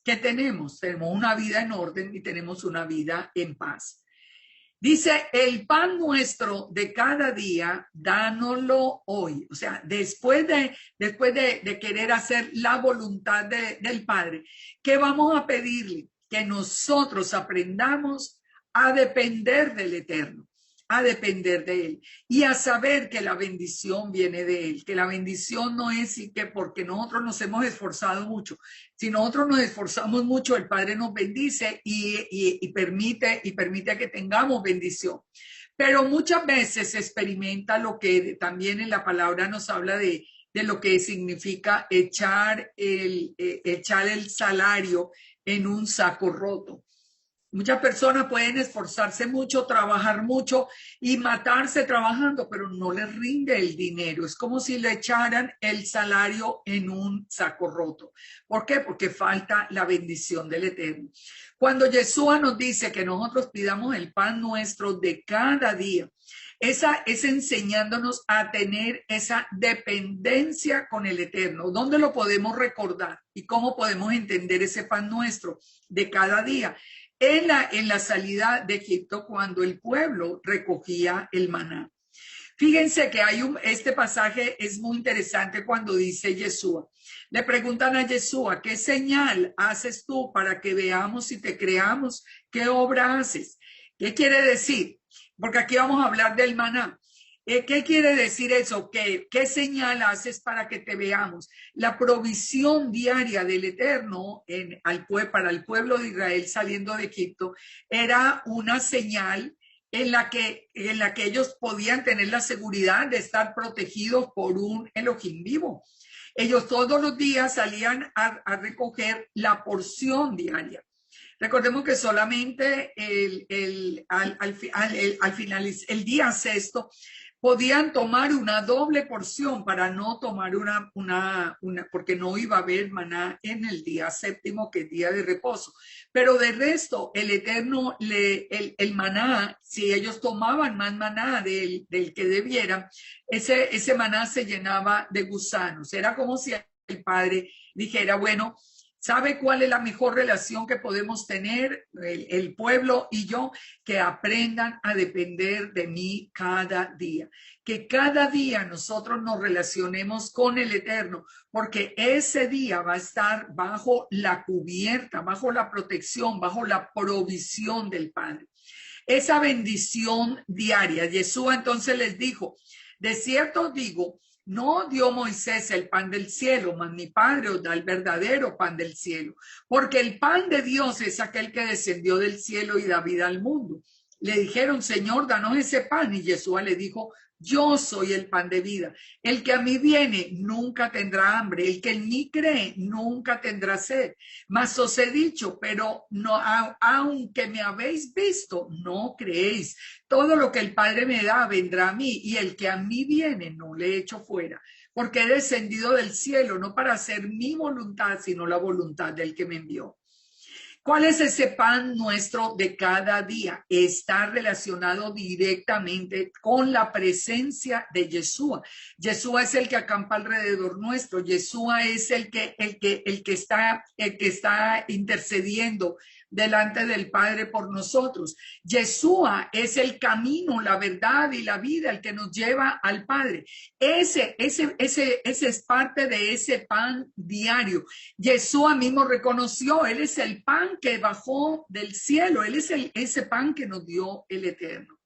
¿qué tenemos? Tenemos una vida en orden y tenemos una vida en paz. Dice, el pan nuestro de cada día, dánoslo hoy. O sea, después de querer hacer la voluntad del Padre, ¿qué vamos a pedirle? Que nosotros aprendamos a depender del Eterno, a depender de Él y a saber que la bendición viene de Él, que la bendición no es y que porque nosotros nos hemos esforzado mucho. Si nosotros nos esforzamos mucho, el Padre nos bendice y permite que tengamos bendición. Pero muchas veces se experimenta lo que también en la palabra nos habla de lo que significa echar el salario en un saco roto. Muchas personas pueden esforzarse mucho, trabajar mucho y matarse trabajando, pero no les rinde el dinero. Es como si le echaran el salario en un saco roto. ¿Por qué? Porque falta la bendición del Eterno. Cuando Yeshua nos dice que nosotros pidamos el pan nuestro de cada día, esa es enseñándonos a tener esa dependencia con el Eterno. ¿Dónde lo podemos recordar? ¿Y cómo podemos entender ese pan nuestro de cada día? En la salida de Egipto, cuando el pueblo recogía el maná. Fíjense que este pasaje es muy interesante cuando dice Yeshua. Le preguntan a Yeshua, ¿qué señal haces tú para que veamos y te creamos? ¿Qué obra haces? ¿Qué quiere decir? Porque aquí vamos a hablar del maná. ¿Qué quiere decir eso? ¿Qué señal haces para que te veamos? La provisión diaria del Eterno para el pueblo de Israel saliendo de Egipto era una señal en la que ellos podían tener la seguridad de estar protegidos por un Elohim vivo. Ellos todos los días salían a recoger la porción diaria. Recordemos que solamente al final, el día sexto, podían tomar una doble porción para no tomar porque no iba a haber maná en el día séptimo, que es día de reposo. Pero de resto, el Eterno, el maná, si ellos tomaban más maná del que debieran, ese maná se llenaba de gusanos. Era como si el Padre dijera, bueno, ¿sabe cuál es la mejor relación que podemos tener el pueblo y yo? Que aprendan a depender de mí cada día. Que cada día nosotros nos relacionemos con el Eterno, porque ese día va a estar bajo la cubierta, bajo la protección, bajo la provisión del Padre. Esa bendición diaria. Yeshua entonces les dijo, de cierto os digo, No dio Moisés el pan del cielo, mas mi Padre os da el verdadero pan del cielo, porque el pan de Dios es aquel que descendió del cielo y da vida al mundo. Le dijeron, Señor, danos ese pan. Y Jesús le dijo, yo soy el pan de vida. El que a mí viene nunca tendrá hambre. El que en mí cree nunca tendrá sed. Mas os he dicho, pero no, aunque me habéis visto, no creéis. Todo lo que el Padre me da vendrá a mí, y el que a mí viene no le echo fuera, porque he descendido del cielo no para hacer mi voluntad, sino la voluntad del que me envió. ¿Cuál es ese pan nuestro de cada día? Está relacionado directamente con la presencia de Yeshua. Yeshua es el que acampa alrededor nuestro. Yeshua es el que está intercediendo delante del Padre por nosotros. Yeshua es el camino, la verdad y la vida, el que nos lleva al Padre. Ese es parte de ese pan diario. Yeshua mismo reconoció, Él es el pan que bajó del cielo, Él es ese pan que nos dio el Eterno.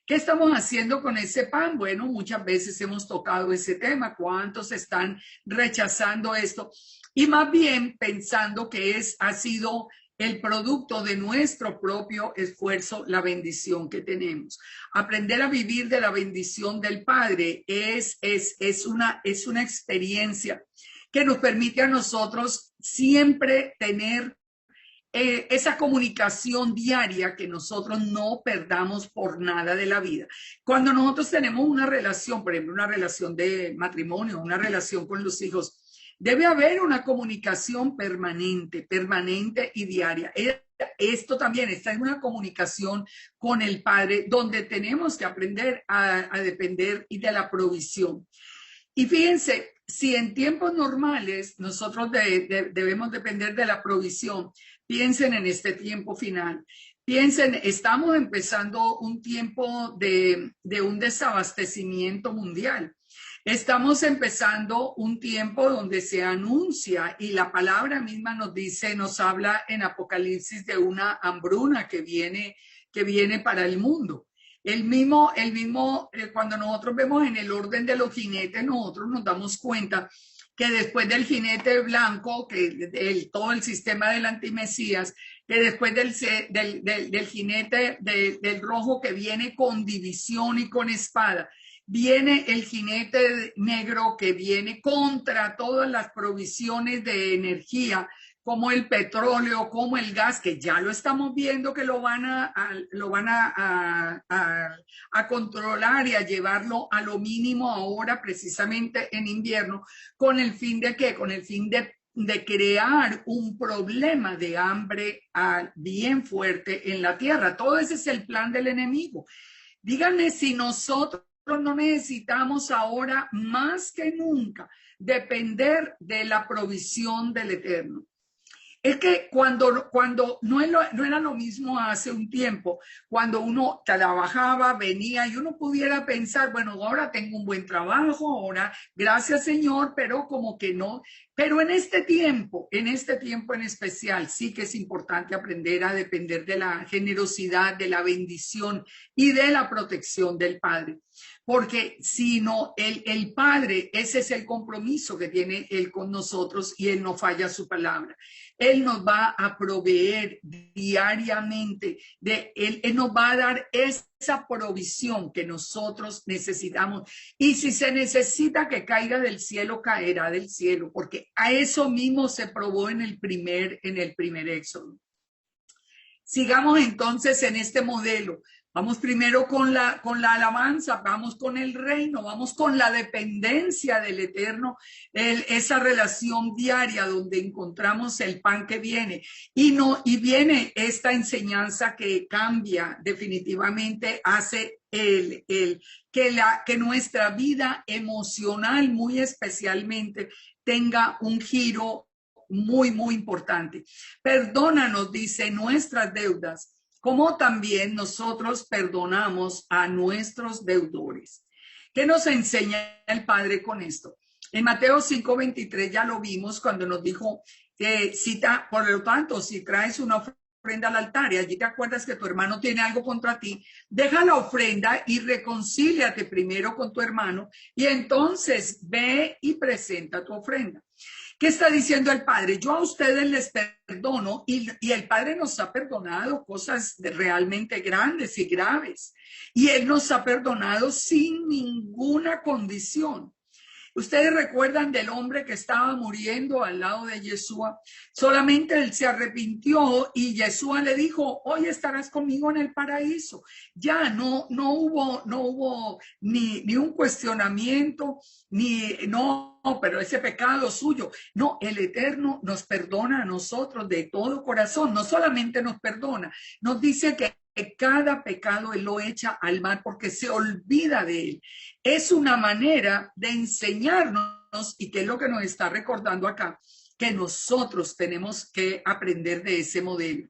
¿Qué estamos haciendo con ese pan? Bueno, muchas veces hemos tocado ese tema. ¿Cuántos están rechazando esto? Y más bien pensando que ha sido el producto de nuestro propio esfuerzo, la bendición que tenemos. Aprender a vivir de la bendición del Padre es una experiencia que nos permite a nosotros siempre tener esa comunicación diaria, que nosotros no perdamos por nada de la vida. Cuando nosotros tenemos una relación, por ejemplo, una relación de matrimonio, una relación con los hijos, debe haber una comunicación permanente y diaria. Esta es una comunicación con el Padre, donde tenemos que aprender a depender y de la provisión. Y fíjense, si en tiempos normales nosotros debemos depender de la provisión, piensen en este tiempo final. Piensen, estamos empezando un tiempo de un desabastecimiento mundial. Estamos empezando un tiempo donde se anuncia, y la palabra misma nos dice, nos habla en Apocalipsis de una hambruna que viene para el mundo. Cuando nosotros vemos en el orden de los jinetes, nosotros nos damos cuenta que después del jinete blanco, todo el sistema del antimesías, que después del jinete del rojo, que viene con división y con espada, viene el jinete negro, que viene contra todas las provisiones de energía, como el petróleo, como el gas, que ya lo estamos viendo que lo van a controlar y a llevarlo a lo mínimo ahora, precisamente en invierno, ¿con el fin de qué? Con el fin de crear un problema de hambre bien fuerte en la tierra. Todo ese es el plan del enemigo. Díganme si nosotros no necesitamos ahora más que nunca depender de la provisión del Eterno. Es que cuando no era lo mismo hace un tiempo, cuando uno trabajaba, venía y uno pudiera pensar, bueno, ahora tengo un buen trabajo, ahora gracias Señor, pero como que no. Pero en este tiempo en especial, sí que es importante aprender a depender de la generosidad, de la bendición y de la protección del Padre. Porque si no, el Padre, ese es el compromiso que tiene Él con nosotros, y Él no falla su palabra. Él nos va a proveer diariamente, él nos va a dar esa provisión que nosotros necesitamos. Y si se necesita que caiga del cielo, caerá del cielo, porque a eso mismo se probó en el primer éxodo. Sigamos entonces en este modelo. Vamos primero con la alabanza, vamos con el reino, vamos con la dependencia del Eterno, esa relación diaria donde encontramos el pan que viene. Y viene esta enseñanza que cambia definitivamente, hace que nuestra vida emocional, muy especialmente, tenga un giro muy, muy importante. Perdónanos, dice, nuestras deudas, como también nosotros perdonamos a nuestros deudores. ¿Qué nos enseña el Padre con esto? En Mateo 5:23 ya lo vimos cuando nos dijo que por lo tanto, si traes una ofrenda al altar y allí te acuerdas que tu hermano tiene algo contra ti, deja la ofrenda y reconcíliate primero con tu hermano y entonces ve y presenta tu ofrenda. ¿Qué está diciendo el Padre? Yo a ustedes les perdono y el Padre nos ha perdonado cosas realmente grandes y graves. Y Él nos ha perdonado sin ninguna condición. Ustedes recuerdan del hombre que estaba muriendo al lado de Yeshua. Solamente él se arrepintió y Yeshua le dijo, hoy estarás conmigo en el paraíso. Ya no hubo ni un cuestionamiento, no, pero ese pecado suyo. No, el Eterno nos perdona a nosotros de todo corazón. No solamente nos perdona, nos dice que cada pecado él lo echa al mar porque se olvida de él. Es una manera de enseñarnos, y que es lo que nos está recordando acá, que nosotros tenemos que aprender de ese modelo.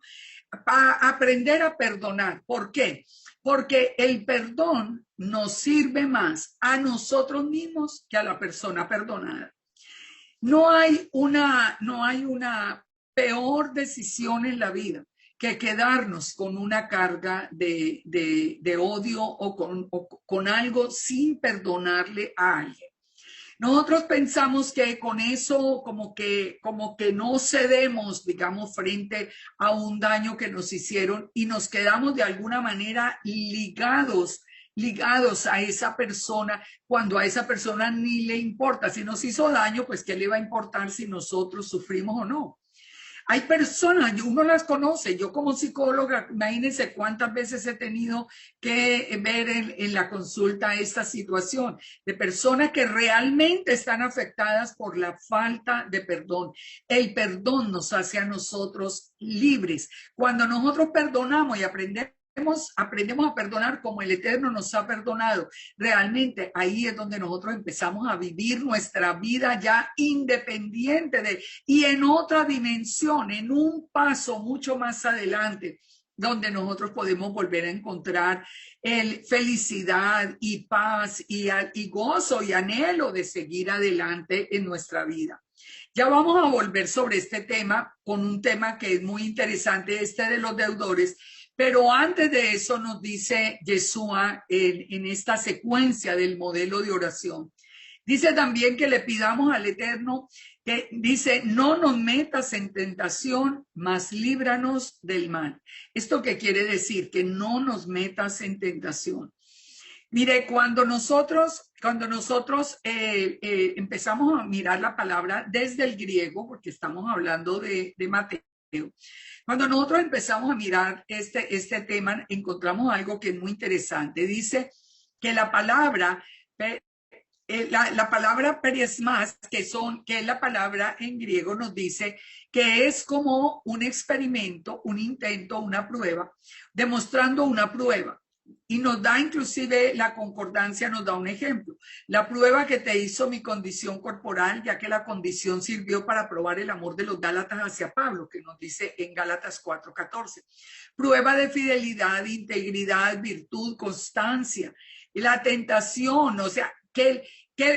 Aprender a perdonar. ¿Por qué? Porque el perdón nos sirve más a nosotros mismos que a la persona perdonada. No hay una peor decisión en la vida que quedarnos con una carga de odio o con algo sin perdonarle a alguien. Nosotros pensamos que con eso como que no cedemos, digamos, frente a un daño que nos hicieron y nos quedamos de alguna manera ligados a esa persona, cuando a esa persona ni le importa. Si nos hizo daño, pues ¿qué le va a importar si nosotros sufrimos o no? Hay personas, uno las conoce, yo como psicóloga, imagínense cuántas veces he tenido que ver en la consulta esta situación de personas que realmente están afectadas por la falta de perdón. El perdón nos hace a nosotros libres. Cuando nosotros perdonamos y aprendemos a perdonar como el Eterno nos ha perdonado. Realmente ahí es donde nosotros empezamos a vivir nuestra vida ya independiente y en otra dimensión, en un paso mucho más adelante, donde nosotros podemos volver a encontrar felicidad y paz y gozo y anhelo de seguir adelante en nuestra vida. Ya vamos a volver sobre este tema con un tema que es muy interesante, de los deudores. Pero antes de eso nos dice Yeshua en esta secuencia del modelo de oración. Dice también que le pidamos al Eterno, que dice, no nos metas en tentación, mas líbranos del mal. ¿Esto qué quiere decir? Que no nos metas en tentación. Mire, cuando nosotros empezamos a mirar la palabra desde el griego, porque estamos hablando de Mateo, cuando nosotros empezamos a mirar este tema, encontramos algo que es muy interesante. Dice que la palabra perismas, que es la palabra en griego, nos dice que es como un experimento, un intento, una prueba, demostrando una prueba. Y nos da inclusive la concordancia, nos da un ejemplo. La prueba que te hizo mi condición corporal, ya que la condición sirvió para probar el amor de los Gálatas hacia Pablo, que nos dice en Gálatas 4:14. Prueba de fidelidad, integridad, virtud, constancia. Y la tentación, o sea, que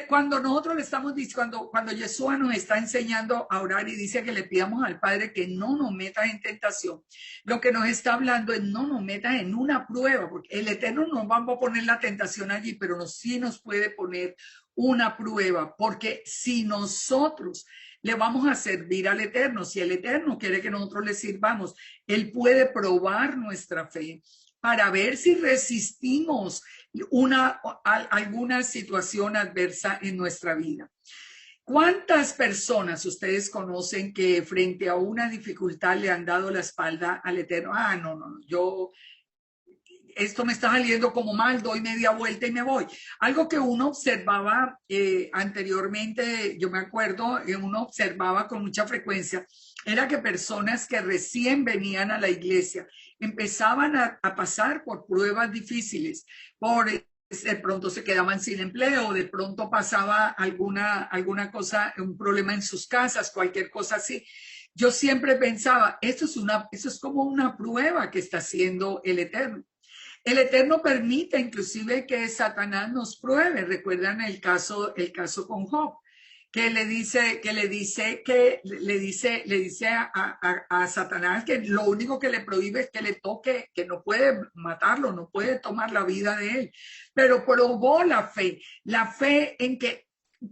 cuando nosotros le estamos diciendo, cuando Yeshua nos está enseñando a orar y dice que le pidamos al Padre que no nos metas en tentación, lo que nos está hablando es no nos metas en una prueba, porque el Eterno no va a poner la tentación allí, pero sí nos puede poner una prueba, porque si nosotros le vamos a servir al Eterno, si el Eterno quiere que nosotros le sirvamos, Él puede probar nuestra fe para ver si resistimos alguna situación adversa en nuestra vida. ¿Cuántas personas ustedes conocen que frente a una dificultad le han dado la espalda al Eterno? Esto me está saliendo como mal, doy media vuelta y me voy. Algo que uno observaba anteriormente, yo me acuerdo, uno observaba con mucha frecuencia, era que personas que recién venían a la iglesia empezaban a pasar por pruebas difíciles, de pronto se quedaban sin empleo, de pronto pasaba alguna cosa, un problema en sus casas, cualquier cosa así. Yo siempre pensaba, eso es como una prueba que está haciendo el Eterno. El Eterno permite inclusive que Satanás nos pruebe. Recuerdan el caso con Job, le dice a Satanás que lo único que le prohíbe es que le toque, que no puede matarlo, no puede tomar la vida de él. Pero probó la fe en que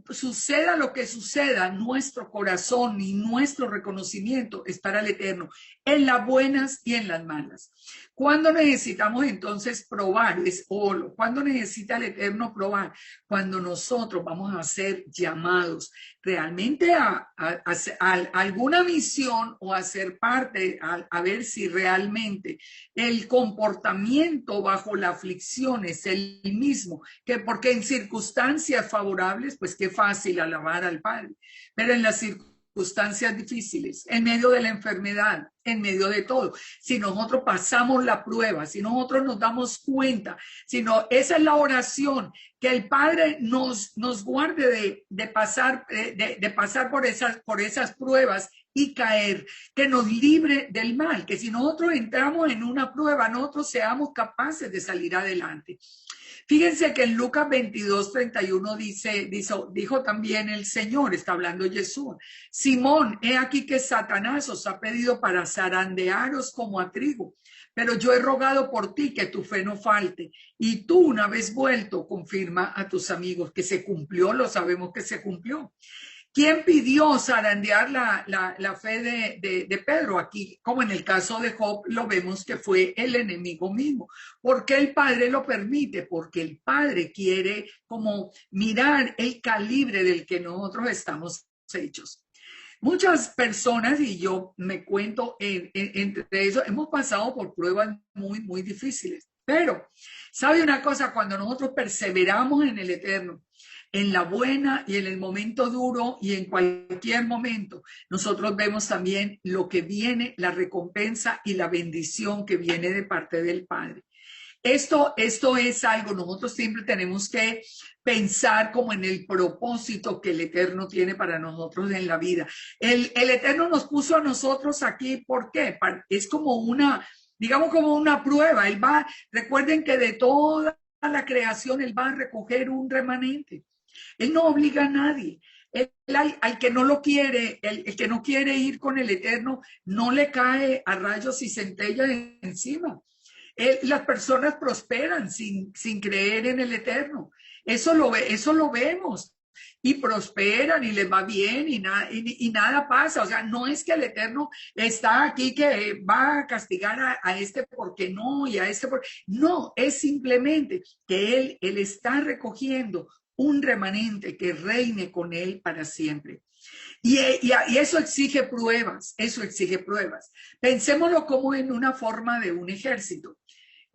suceda lo que suceda, nuestro corazón y nuestro reconocimiento es para el Eterno, en las buenas y en las malas. ¿Cuándo necesitamos entonces probar? ¿Cuándo necesita el Eterno probar? Cuando nosotros vamos a ser llamados realmente a alguna misión o a ser parte, a ver si realmente el comportamiento bajo la aflicción es el mismo, que porque en circunstancias favorables, pues qué fácil alabar al Padre, pero en las circunstancias difíciles, en medio de la enfermedad, en medio de todo, si nosotros pasamos la prueba, si nosotros nos damos cuenta, esa es la oración, que el Padre nos guarde de pasar por esas pruebas y caer, que nos libre del mal, que si nosotros entramos en una prueba, nosotros seamos capaces de salir adelante. Fíjense que en Lucas 22:31 dijo también el Señor, está hablando Jesús: Simón, he aquí que Satanás os ha pedido para zarandearos como a trigo, pero yo he rogado por ti que tu fe no falte, y tú, una vez vuelto, confirma a tus amigos que se cumplió, lo sabemos que se cumplió. ¿Quién pidió zarandear la fe de Pedro? Aquí, como en el caso de Job, lo vemos que fue el enemigo mismo. ¿Por qué el Padre lo permite? Porque el Padre quiere como mirar el calibre del que nosotros estamos hechos. Muchas personas, y yo me cuento entre eso, hemos pasado por pruebas muy, muy difíciles. Pero, ¿sabe una cosa? Cuando nosotros perseveramos en el Eterno, en la buena y en el momento duro y en cualquier momento, nosotros vemos también lo que viene, la recompensa y la bendición que viene de parte del Padre. Esto es algo, nosotros siempre tenemos que pensar como en el propósito que el Eterno tiene para nosotros en la vida. El Eterno nos puso a nosotros aquí, ¿por qué? Es como digamos como una prueba. Recuerden que de toda la creación, Él va a recoger un remanente. Él no obliga a nadie. Al que no lo quiere, el que no quiere ir con el Eterno, no le cae a rayos y centellas encima. Las personas prosperan sin creer en el Eterno. Eso lo vemos. Y prosperan y les va bien y nada pasa. O sea, no es que el Eterno está aquí que va a castigar a este porque no y a este porque... No, es simplemente que Él está recogiendo un remanente que reine con Él para siempre. Y eso exige pruebas, eso exige pruebas. Pensémoslo como en una forma de un ejército.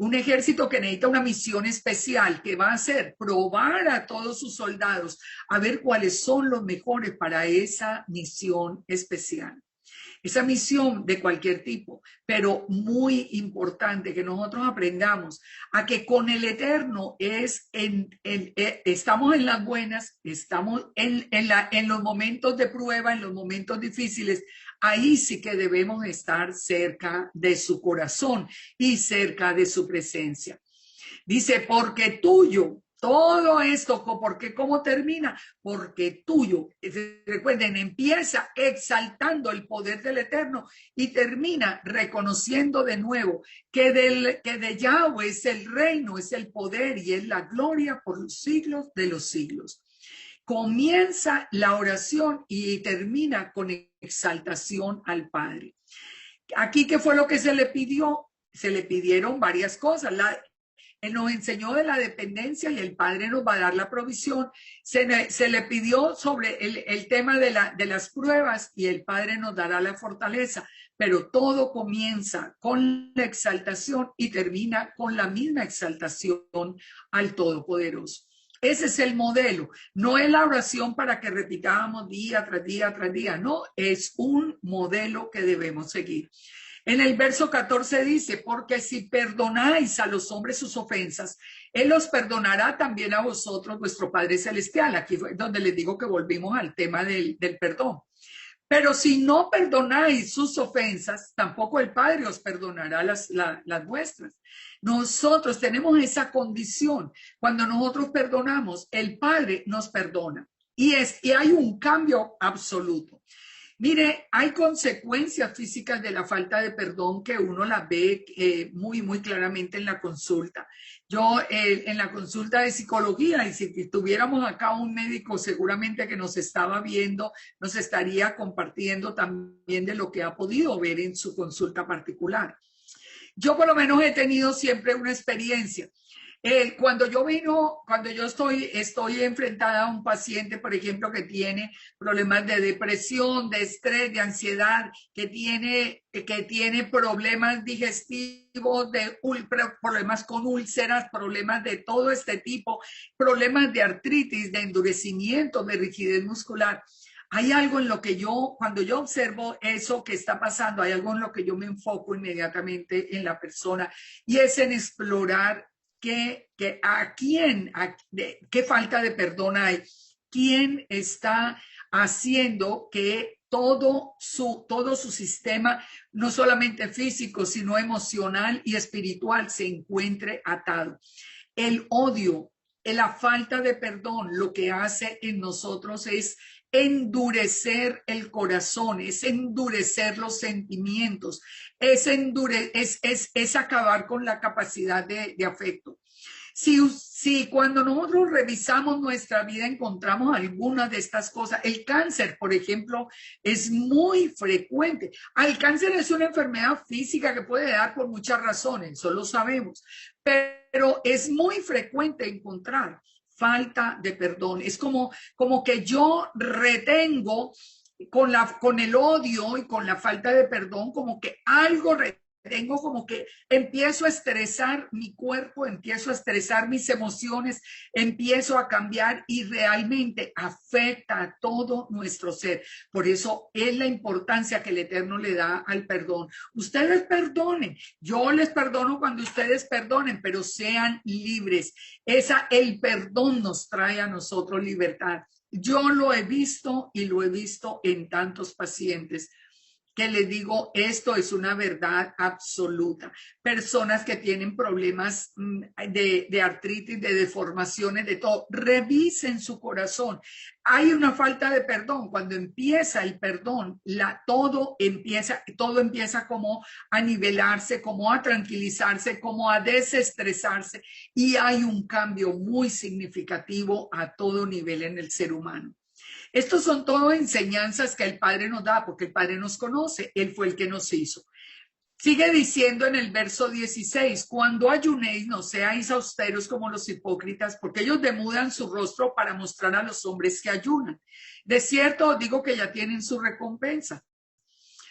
Un ejército que necesita una misión especial que va a hacer probar a todos sus soldados a ver cuáles son los mejores para esa misión especial. Esa misión de cualquier tipo, pero muy importante que nosotros aprendamos a que con el Eterno estamos en las buenas, estamos en los momentos de prueba, en los momentos difíciles. Ahí sí que debemos estar cerca de su corazón y cerca de su presencia. Dice, porque tuyo, todo esto, porque ¿cómo termina? Porque tuyo. Recuerden, empieza exaltando el poder del Eterno y termina reconociendo de nuevo que de Yahweh es el reino, es el poder y es la gloria por los siglos de los siglos. Comienza la oración y termina con exaltación al Padre. Aquí, ¿qué fue lo que se le pidió? Se le pidieron varias cosas. Él nos enseñó de la dependencia y el Padre nos va a dar la provisión. Se le pidió sobre el tema de las pruebas y el Padre nos dará la fortaleza. Pero todo comienza con la exaltación y termina con la misma exaltación al Todopoderoso. Ese es el modelo. No es la oración para que repitamos día tras día tras día. No, es un modelo que debemos seguir. En el verso 14 dice, porque si perdonáis a los hombres sus ofensas, Él los perdonará también a vosotros, vuestro Padre Celestial. Aquí fue donde les digo que volvimos al tema del perdón. Pero si no perdonáis sus ofensas, tampoco el Padre os perdonará las vuestras. Nosotros tenemos esa condición. Cuando nosotros perdonamos, el Padre nos perdona. y hay un cambio absoluto. Mire, hay consecuencias físicas de la falta de perdón que uno las ve muy claramente en la consulta. Yo en la consulta de psicología, y si tuviéramos acá un médico seguramente que nos estaba viendo, nos estaría compartiendo también de lo que ha podido ver en su consulta particular. Yo por lo menos he tenido siempre una experiencia. Cuando yo estoy enfrentada a un paciente, por ejemplo, que tiene problemas de depresión, de estrés, de ansiedad, que tiene problemas digestivos, problemas con úlceras, problemas de todo este tipo, problemas de artritis, de endurecimiento, de rigidez muscular. Hay algo en lo que cuando yo observo eso que está pasando, hay algo en lo que yo me enfoco inmediatamente en la persona y es en explorar qué falta de perdón hay, quién está haciendo que todo su sistema, no solamente físico, sino emocional y espiritual, se encuentre atado. El odio, la falta de perdón, lo que hace en nosotros es endurecer el corazón, es endurecer los sentimientos, es acabar con la capacidad de afecto. Si cuando nosotros revisamos nuestra vida encontramos algunas de estas cosas, el cáncer, por ejemplo, es muy frecuente. El cáncer es una enfermedad física que puede dar por muchas razones, eso lo sabemos, pero es muy frecuente encontrar falta de perdón. Es como que yo retengo con el odio y con la falta de perdón, como que algo tengo, como que empiezo a estresar mi cuerpo, empiezo a estresar mis emociones, empiezo a cambiar y realmente afecta a todo nuestro ser. Por eso es la importancia que el Eterno le da al perdón. Ustedes perdonen, yo les perdono cuando ustedes perdonen, pero sean libres. El perdón nos trae a nosotros libertad. Yo lo he visto y lo he visto en tantos pacientes que les digo, esto es una verdad absoluta. Personas que tienen problemas de artritis, de deformaciones, de todo, revisen su corazón. Hay una falta de perdón. Cuando empieza el perdón, todo empieza como a nivelarse, como a tranquilizarse, como a desestresarse, y hay un cambio muy significativo a todo nivel en el ser humano. Estos son todo enseñanzas que el Padre nos da, porque el Padre nos conoce, Él fue el que nos hizo. Sigue diciendo en el verso 16, cuando ayunéis no seáis austeros como los hipócritas, porque ellos demudan su rostro para mostrar a los hombres que ayunan. De cierto os digo que ya tienen su recompensa.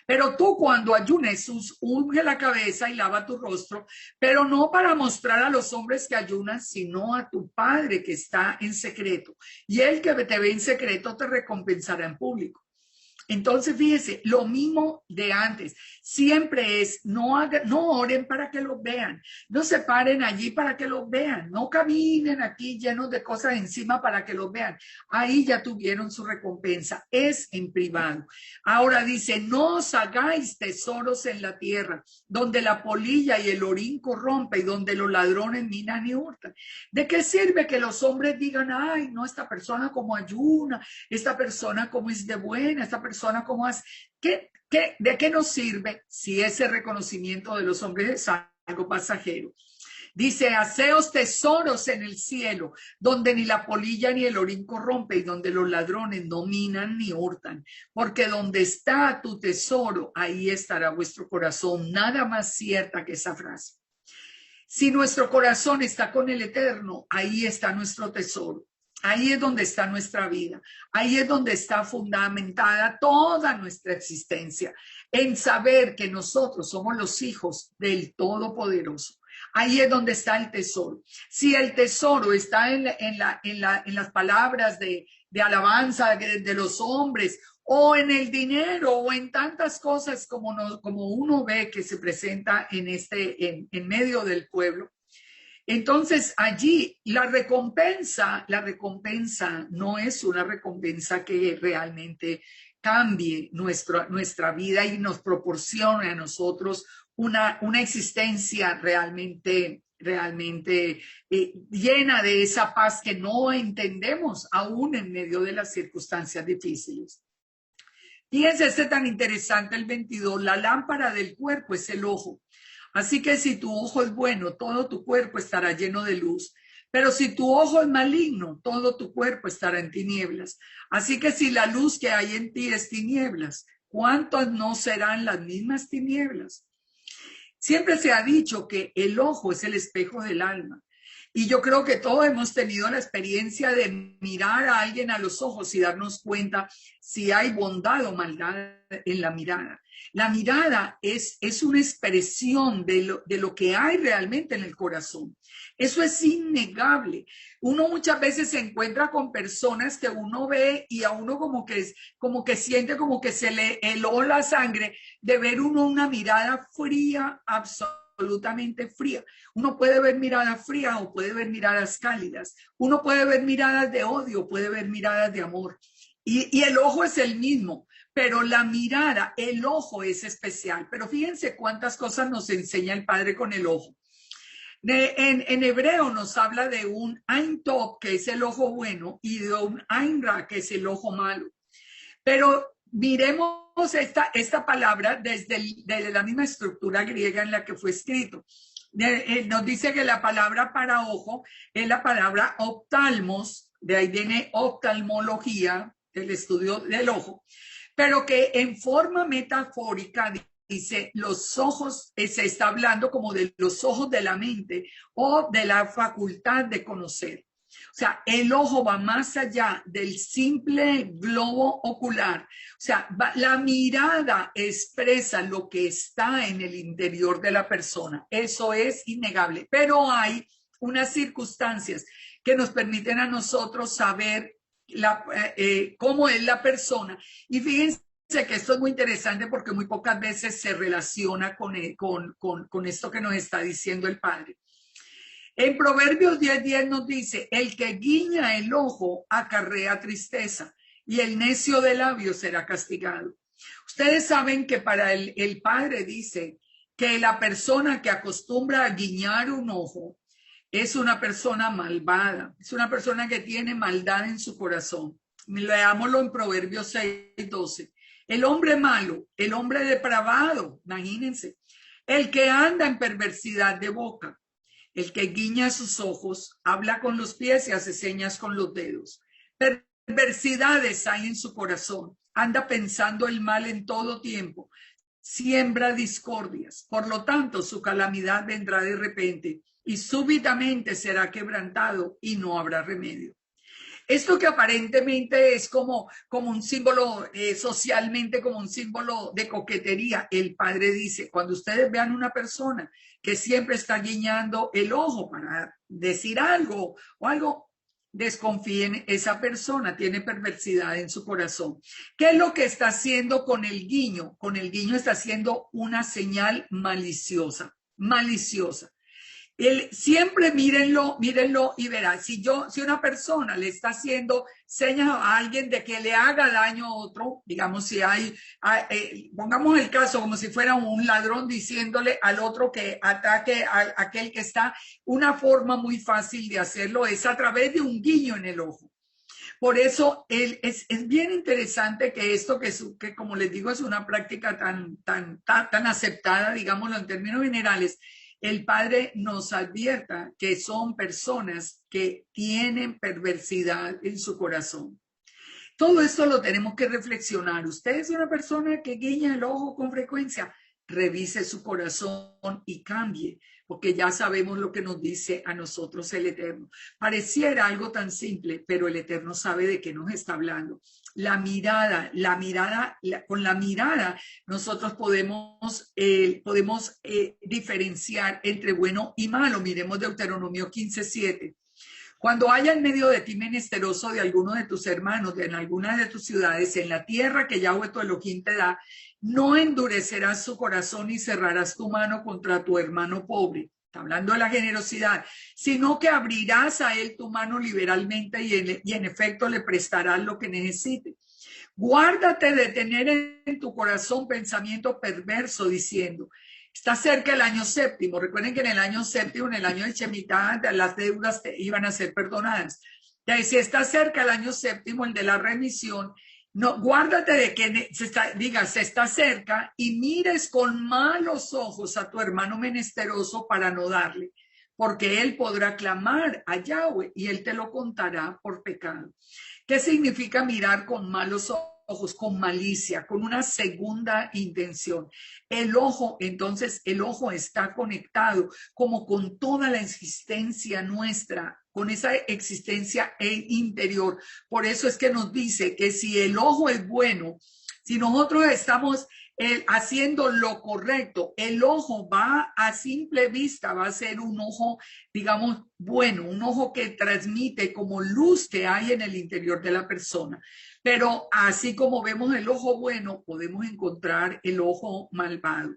Pero tú cuando ayunes, unge la cabeza y lava tu rostro, pero no para mostrar a los hombres que ayunan, sino a tu Padre que está en secreto. Y el que te ve en secreto te recompensará en público. Entonces, fíjense, lo mismo de antes, siempre es, no oren para que los vean, no se paren allí para que los vean, no caminen aquí llenos de cosas encima para que los vean. Ahí ya tuvieron su recompensa, es en privado. Ahora dice, no os hagáis tesoros en la tierra, donde la polilla y el orín corrompe y donde los ladrones minan y hurtan. ¿De qué sirve que los hombres digan, ay, no, esta persona como ayuna, esta persona como es de buena, esta persona como es, ¿de qué nos sirve si ese reconocimiento de los hombres es algo pasajero? Dice, haceos tesoros en el cielo, donde ni la polilla ni el orín corrompe y donde los ladrones no minan ni hurtan, porque donde está tu tesoro, ahí estará vuestro corazón. Nada más cierta que esa frase. Si nuestro corazón está con el Eterno, ahí está nuestro tesoro. Ahí es donde está nuestra vida. Ahí es donde está fundamentada toda nuestra existencia, en saber que nosotros somos los hijos del Todopoderoso. Ahí es donde está el tesoro. Si el tesoro está en las palabras de alabanza de los hombres, o en el dinero, o en tantas cosas como uno ve que se presenta en medio del pueblo, entonces allí la recompensa no es una recompensa que realmente cambie nuestra vida y nos proporcione a nosotros una existencia realmente realmente llena de esa paz que no entendemos aún en medio de las circunstancias difíciles. Fíjense, este tan interesante el 22, la lámpara del cuerpo es el ojo. Así que si tu ojo es bueno, todo tu cuerpo estará lleno de luz. Pero si tu ojo es maligno, todo tu cuerpo estará en tinieblas. Así que si la luz que hay en ti es tinieblas, ¿cuántas no serán las mismas tinieblas? Siempre se ha dicho que el ojo es el espejo del alma. Y yo creo que todos hemos tenido la experiencia de mirar a alguien a los ojos y darnos cuenta si hay bondad o maldad en la mirada. La mirada es una expresión de lo que hay realmente en el corazón. Eso es innegable. Uno muchas veces se encuentra con personas que uno ve y a uno como que siente como que se le heló la sangre de ver uno una mirada fría, absolutamente fría. Uno puede ver miradas frías o puede ver miradas cálidas. Uno puede ver miradas de odio, puede ver miradas de amor. Y el ojo es el mismo, pero la mirada, el ojo es especial. Pero fíjense cuántas cosas nos enseña el Padre con el ojo. En hebreo nos habla de un Ein Tov, que es el ojo bueno, y de un Ein Ra, que es el ojo malo. Pero miremos esta palabra desde la misma estructura griega en la que fue escrito. Nos dice que la palabra para ojo es la palabra oftalmos, de ahí viene oftalmología, el estudio del ojo, pero que en forma metafórica dice los ojos, se está hablando como de los ojos de la mente o de la facultad de conocer. O sea, el ojo va más allá del simple globo ocular. O sea, la mirada expresa lo que está en el interior de la persona. Eso es innegable. Pero hay unas circunstancias que nos permiten a nosotros saber cómo es la persona. Y fíjense que esto es muy interesante porque muy pocas veces se relaciona con esto que nos está diciendo el Padre. En Proverbios 10:10 nos dice, el que guiña el ojo acarrea tristeza y el necio de labios será castigado. Ustedes saben que para el Padre dice que la persona que acostumbra a guiñar un ojo es una persona malvada, es una persona que tiene maldad en su corazón. Leámoslo en Proverbios 6:12. El hombre malo, el hombre depravado, imagínense, el que anda en perversidad de boca. El que guiña sus ojos, habla con los pies y hace señas con los dedos. Perversidades hay en su corazón. Anda pensando el mal en todo tiempo. Siembra discordias. Por lo tanto, su calamidad vendrá de repente y súbitamente será quebrantado y no habrá remedio. Esto que aparentemente es como un símbolo socialmente, como un símbolo de coquetería, el Padre dice, cuando ustedes vean una persona que siempre está guiñando el ojo para decir algo o algo, desconfíen, esa persona tiene perversidad en su corazón. ¿Qué es lo que está haciendo con el guiño? Con el guiño está haciendo una señal maliciosa, maliciosa. Siempre mírenlo y verán, si una persona le está haciendo señas a alguien de que le haga daño a otro, digamos, si pongamos el caso como si fuera un ladrón diciéndole al otro que ataque a aquel que está, una forma muy fácil de hacerlo es a través de un guiño en el ojo. Por eso es bien interesante que esto, que como les digo, es una práctica tan aceptada, digámoslo en términos generales, el Padre nos advierta que son personas que tienen perversidad en su corazón. Todo esto lo tenemos que reflexionar. Usted es una persona que guiña el ojo con frecuencia. Revise su corazón y cambie, porque ya sabemos lo que nos dice a nosotros el Eterno. Pareciera algo tan simple, pero el Eterno sabe de qué nos está hablando. Con la mirada nosotros podemos diferenciar entre bueno y malo. Miremos Deuteronomio 15:7. Cuando haya en medio de ti menesteroso de alguno de tus hermanos, en alguna de tus ciudades, en la tierra que Yahweh tu Elohim te da, no endurecerás su corazón y cerrarás tu mano contra tu hermano pobre. Está hablando de la generosidad, sino que abrirás a él tu mano liberalmente y en efecto le prestarás lo que necesite. Guárdate de tener en tu corazón pensamiento perverso diciendo, Está cerca el año séptimo. Recuerden que en el año séptimo, en el año de Shemitah, las deudas iban a ser perdonadas. Entonces, si está cerca el año séptimo, el de la remisión, no, guárdate de que se está cerca y mires con malos ojos a tu hermano menesteroso para no darle, porque él podrá clamar a Yahweh y él te lo contará por pecado. ¿Qué significa mirar con malos ojos, con malicia, con una segunda intención? El ojo, entonces, el ojo está conectado como con toda la existencia nuestra, con esa existencia interior. Por eso es que nos dice que si el ojo es bueno, si nosotros estamos haciendo lo correcto, el ojo va a simple vista, va a ser un ojo, digamos, bueno, un ojo que transmite como luz que hay en el interior de la persona. Pero así como vemos el ojo bueno, podemos encontrar el ojo malvado.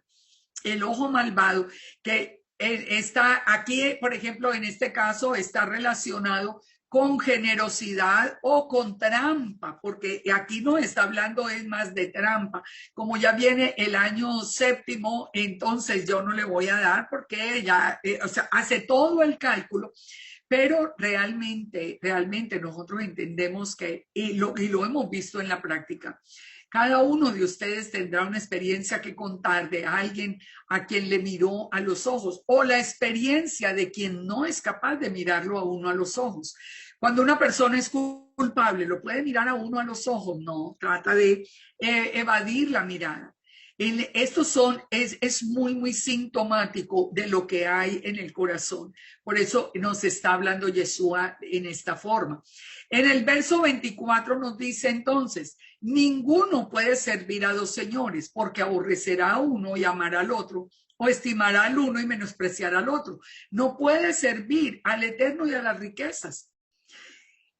El ojo malvado que está aquí, por ejemplo, en este caso está relacionado con generosidad o con trampa, porque aquí no está hablando es más de trampa. Como ya viene el año séptimo, entonces yo no le voy a dar porque ella, o sea, hace todo el cálculo, pero realmente nosotros entendemos que, y lo hemos visto en la práctica, cada uno de ustedes tendrá una experiencia que contar de alguien a quien le miró a los ojos o la experiencia de quien no es capaz de mirarlo a uno a los ojos. Cuando una persona es culpable, ¿lo puede mirar a uno a los ojos? No, trata de evadir la mirada. Es muy, muy sintomático de lo que hay en el corazón. Por eso nos está hablando Yeshua en esta forma. En el verso 24 nos dice entonces, ninguno puede servir a dos señores porque aborrecerá a uno y amará al otro, o estimará al uno y menospreciará al otro. No puede servir al Eterno y a las riquezas.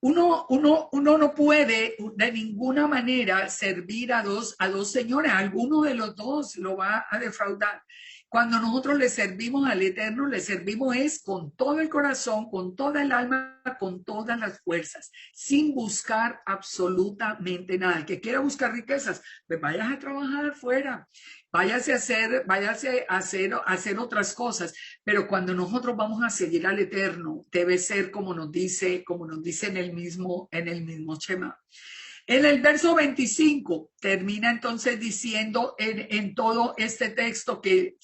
Uno no puede de ninguna manera servir a dos señores. Alguno de los dos lo va a defraudar. Cuando nosotros le servimos al Eterno, le servimos es con todo el corazón, con toda el alma, con todas las fuerzas, sin buscar absolutamente nada. El que quiera buscar riquezas, pues vayas a trabajar afuera, váyase a hacer otras cosas. Pero cuando nosotros vamos a seguir al Eterno, debe ser como nos dice en el mismo Shema. En el verso 25 termina entonces diciendo en todo este texto que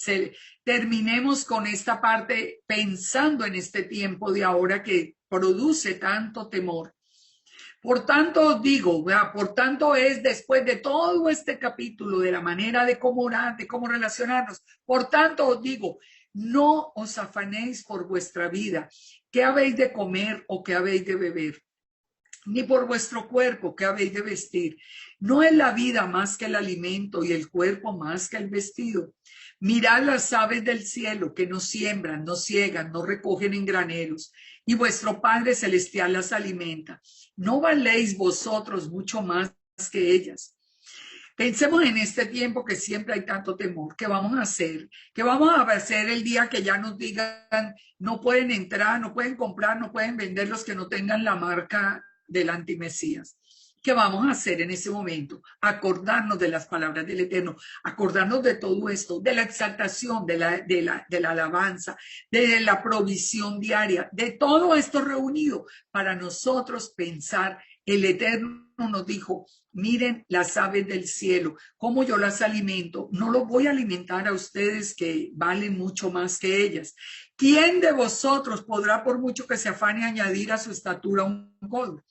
terminemos con esta parte pensando en este tiempo de ahora que produce tanto temor. Por tanto os digo, por tanto es después de todo este capítulo de la manera de cómo orar, de cómo relacionarnos, por tanto os digo, no os afanéis por vuestra vida, qué habéis de comer o qué habéis de beber, ni por vuestro cuerpo, que habéis de vestir. No es la vida más que el alimento y el cuerpo más que el vestido. Mirad las aves del cielo que no siembran, no ciegan, no recogen en graneros, y vuestro Padre Celestial las alimenta. ¿No valéis vosotros mucho más que ellas? Pensemos en este tiempo que siempre hay tanto temor. ¿Qué vamos a hacer? ¿Qué vamos a hacer el día que ya nos digan no pueden entrar, no pueden comprar, no pueden vender los que no tengan la marca del antimesías? ¿Qué vamos a hacer en ese momento? Acordarnos de las palabras del Eterno, acordarnos de todo esto, de la exaltación, de la alabanza, de la provisión diaria, de todo esto reunido para nosotros pensar. El Eterno nos dijo, miren las aves del cielo, cómo yo las alimento. No los voy a alimentar a ustedes que valen mucho más que ellas. ¿Quién de vosotros podrá, por mucho que se afane, añadir a su estatura un codo?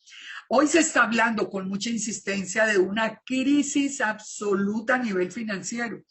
Hoy se está hablando con mucha insistencia de una crisis absoluta a nivel financiero,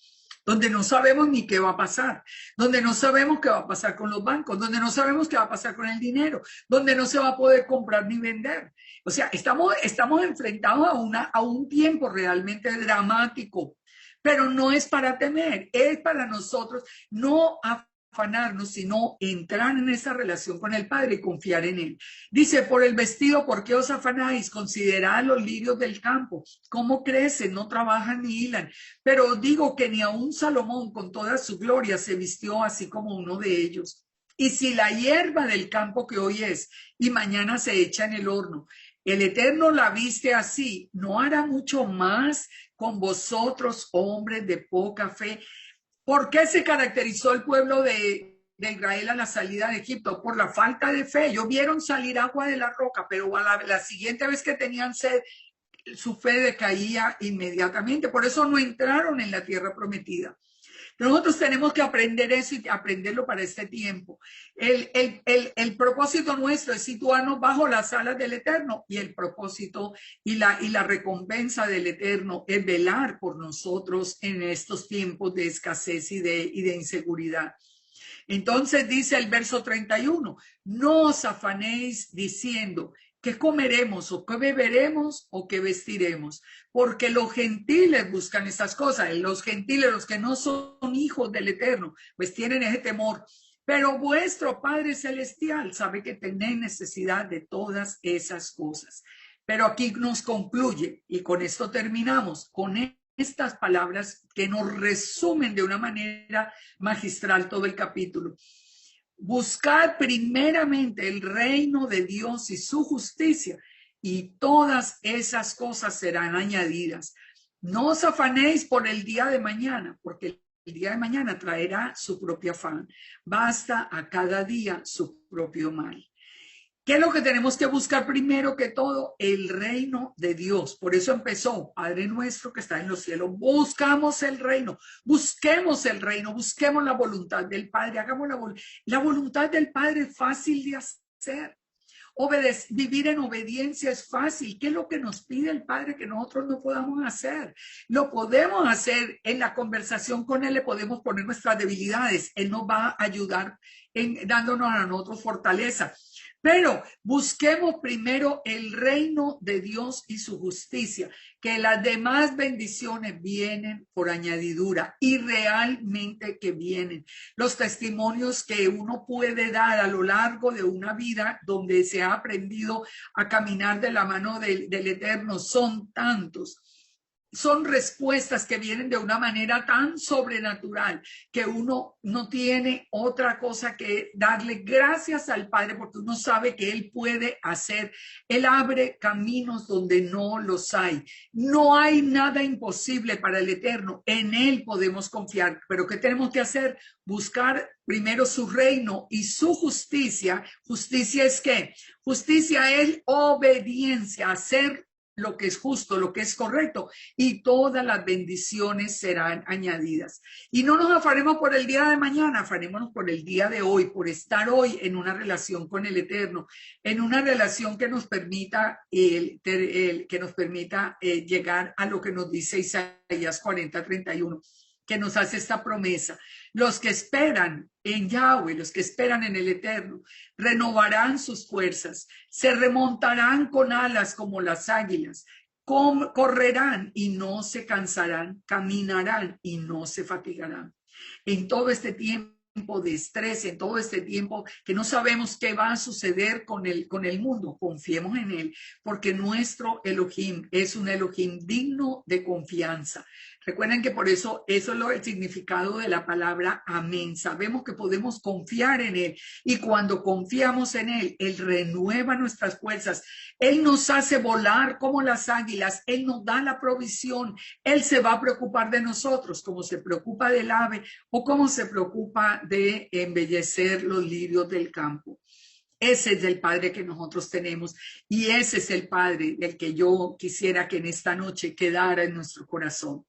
donde no sabemos ni qué va a pasar, donde no sabemos qué va a pasar con los bancos, donde no sabemos qué va a pasar con el dinero, donde no se va a poder comprar ni vender. O sea, estamos enfrentados a un tiempo realmente dramático, pero no es para temer, es para nosotros no afanarnos, sino entrar en esa relación con el Padre y confiar en Él. Dice, por el vestido, ¿por qué os afanáis? Considerad los lirios del campo, cómo crecen, no trabajan ni hilan. Pero os digo que ni aun Salomón con toda su gloria se vistió así como uno de ellos. Y si la hierba del campo que hoy es y mañana se echa en el horno, el Eterno la viste así, ¿no hará mucho más con vosotros, hombres de poca fe? ¿Por qué se caracterizó el pueblo de Israel a la salida de Egipto? Por la falta de fe. Ellos vieron salir agua de la roca, pero a la siguiente vez que tenían sed, su fe decaía inmediatamente. Por eso no entraron en la tierra prometida. Nosotros tenemos que aprender eso y aprenderlo para este tiempo. El propósito nuestro es situarnos bajo las alas del Eterno, y el propósito y la recompensa del Eterno es velar por nosotros en estos tiempos de escasez y de inseguridad. Entonces dice el verso 31, no os afanéis diciendo, ¿qué comeremos o qué beberemos o qué vestiremos? Porque los gentiles buscan estas cosas. Los gentiles, los que no son hijos del Eterno, pues tienen ese temor. Pero vuestro Padre Celestial sabe que tenéis necesidad de todas esas cosas. Pero aquí nos concluye, y con esto terminamos, con estas palabras que nos resumen de una manera magistral todo el capítulo. Buscad primeramente el reino de Dios y su justicia, y todas esas cosas serán añadidas. No os afanéis por el día de mañana, porque el día de mañana traerá su propio afán. Basta a cada día su propio mal. ¿Qué es lo que tenemos que buscar primero que todo? El reino de Dios. Por eso empezó, Padre nuestro que está en los cielos. Buscamos el reino, busquemos el reino, busquemos la voluntad del Padre. Hagamos la voluntad del Padre es fácil de hacer. Vivir en obediencia es fácil. ¿Qué es lo que nos pide el Padre que nosotros no podamos hacer? Lo podemos hacer en la conversación con Él, le podemos poner nuestras debilidades. Él nos va a ayudar dándonos a nosotros fortaleza. Pero busquemos primero el reino de Dios y su justicia, que las demás bendiciones vienen por añadidura, y realmente que vienen. Los testimonios que uno puede dar a lo largo de una vida donde se ha aprendido a caminar de la mano del Eterno son tantos. Son respuestas que vienen de una manera tan sobrenatural que uno no tiene otra cosa que darle gracias al Padre, porque uno sabe que Él puede hacer. Él abre caminos donde no los hay. No hay nada imposible para el Eterno. En Él podemos confiar. Pero ¿qué tenemos que hacer? Buscar primero su reino y su justicia. ¿Justicia es qué? Justicia es obediencia, hacer lo que es justo, lo que es correcto, y todas las bendiciones serán añadidas. Y no nos afanemos por el día de mañana, afanémonos por el día de hoy, por estar hoy en una relación con el Eterno, en una relación que nos permita, llegar a lo que nos dice Isaías 40:31, que nos hace esta promesa. Los que esperan en Yahweh, los que esperan en el Eterno, renovarán sus fuerzas, se remontarán con alas como las águilas, correrán y no se cansarán, caminarán y no se fatigarán. En todo este tiempo de estrés, en todo este tiempo que no sabemos qué va a suceder con el mundo, confiemos en Él, porque nuestro Elohim es un Elohim digno de confianza. Recuerden que por eso es el significado de la palabra amén. Sabemos que podemos confiar en Él, y cuando confiamos en Él, Él renueva nuestras fuerzas. Él nos hace volar como las águilas. Él nos da la provisión. Él se va a preocupar de nosotros como se preocupa del ave o como se preocupa de embellecer los lirios del campo. Ese es el Padre que nosotros tenemos, y ese es el Padre del que yo quisiera que en esta noche quedara en nuestro corazón.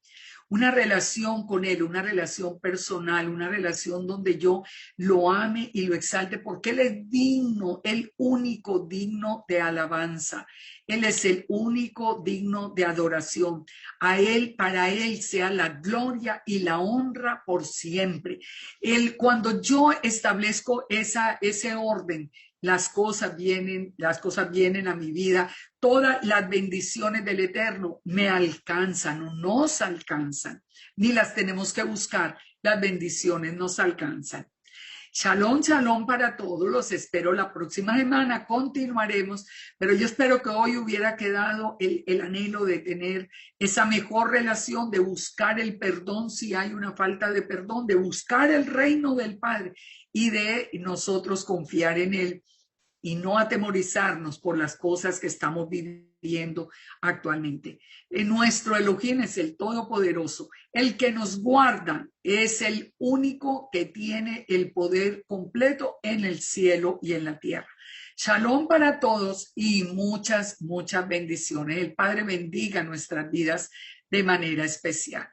Una relación con Él, una relación personal, una relación donde yo lo ame y lo exalte, porque Él es digno, el único digno de alabanza. Él es el único digno de adoración. A Él, para Él sea la gloria y la honra por siempre. Cuando yo establezco ese orden, las cosas vienen a mi vida. Todas las bendiciones del Eterno me alcanzan, o nos alcanzan, ni las tenemos que buscar. Las bendiciones nos alcanzan. Shalom, shalom para todos. Los espero la próxima semana. Continuaremos, pero yo espero que hoy hubiera quedado el anhelo de tener esa mejor relación, de buscar el perdón si hay una falta de perdón, de buscar el reino del Padre y de nosotros confiar en Él y no atemorizarnos por las cosas que estamos viviendo actualmente. Nuestro Elohim es el Todopoderoso. El que nos guarda es el único que tiene el poder completo en el cielo y en la tierra. Shalom para todos y muchas, muchas bendiciones. El Padre bendiga nuestras vidas de manera especial.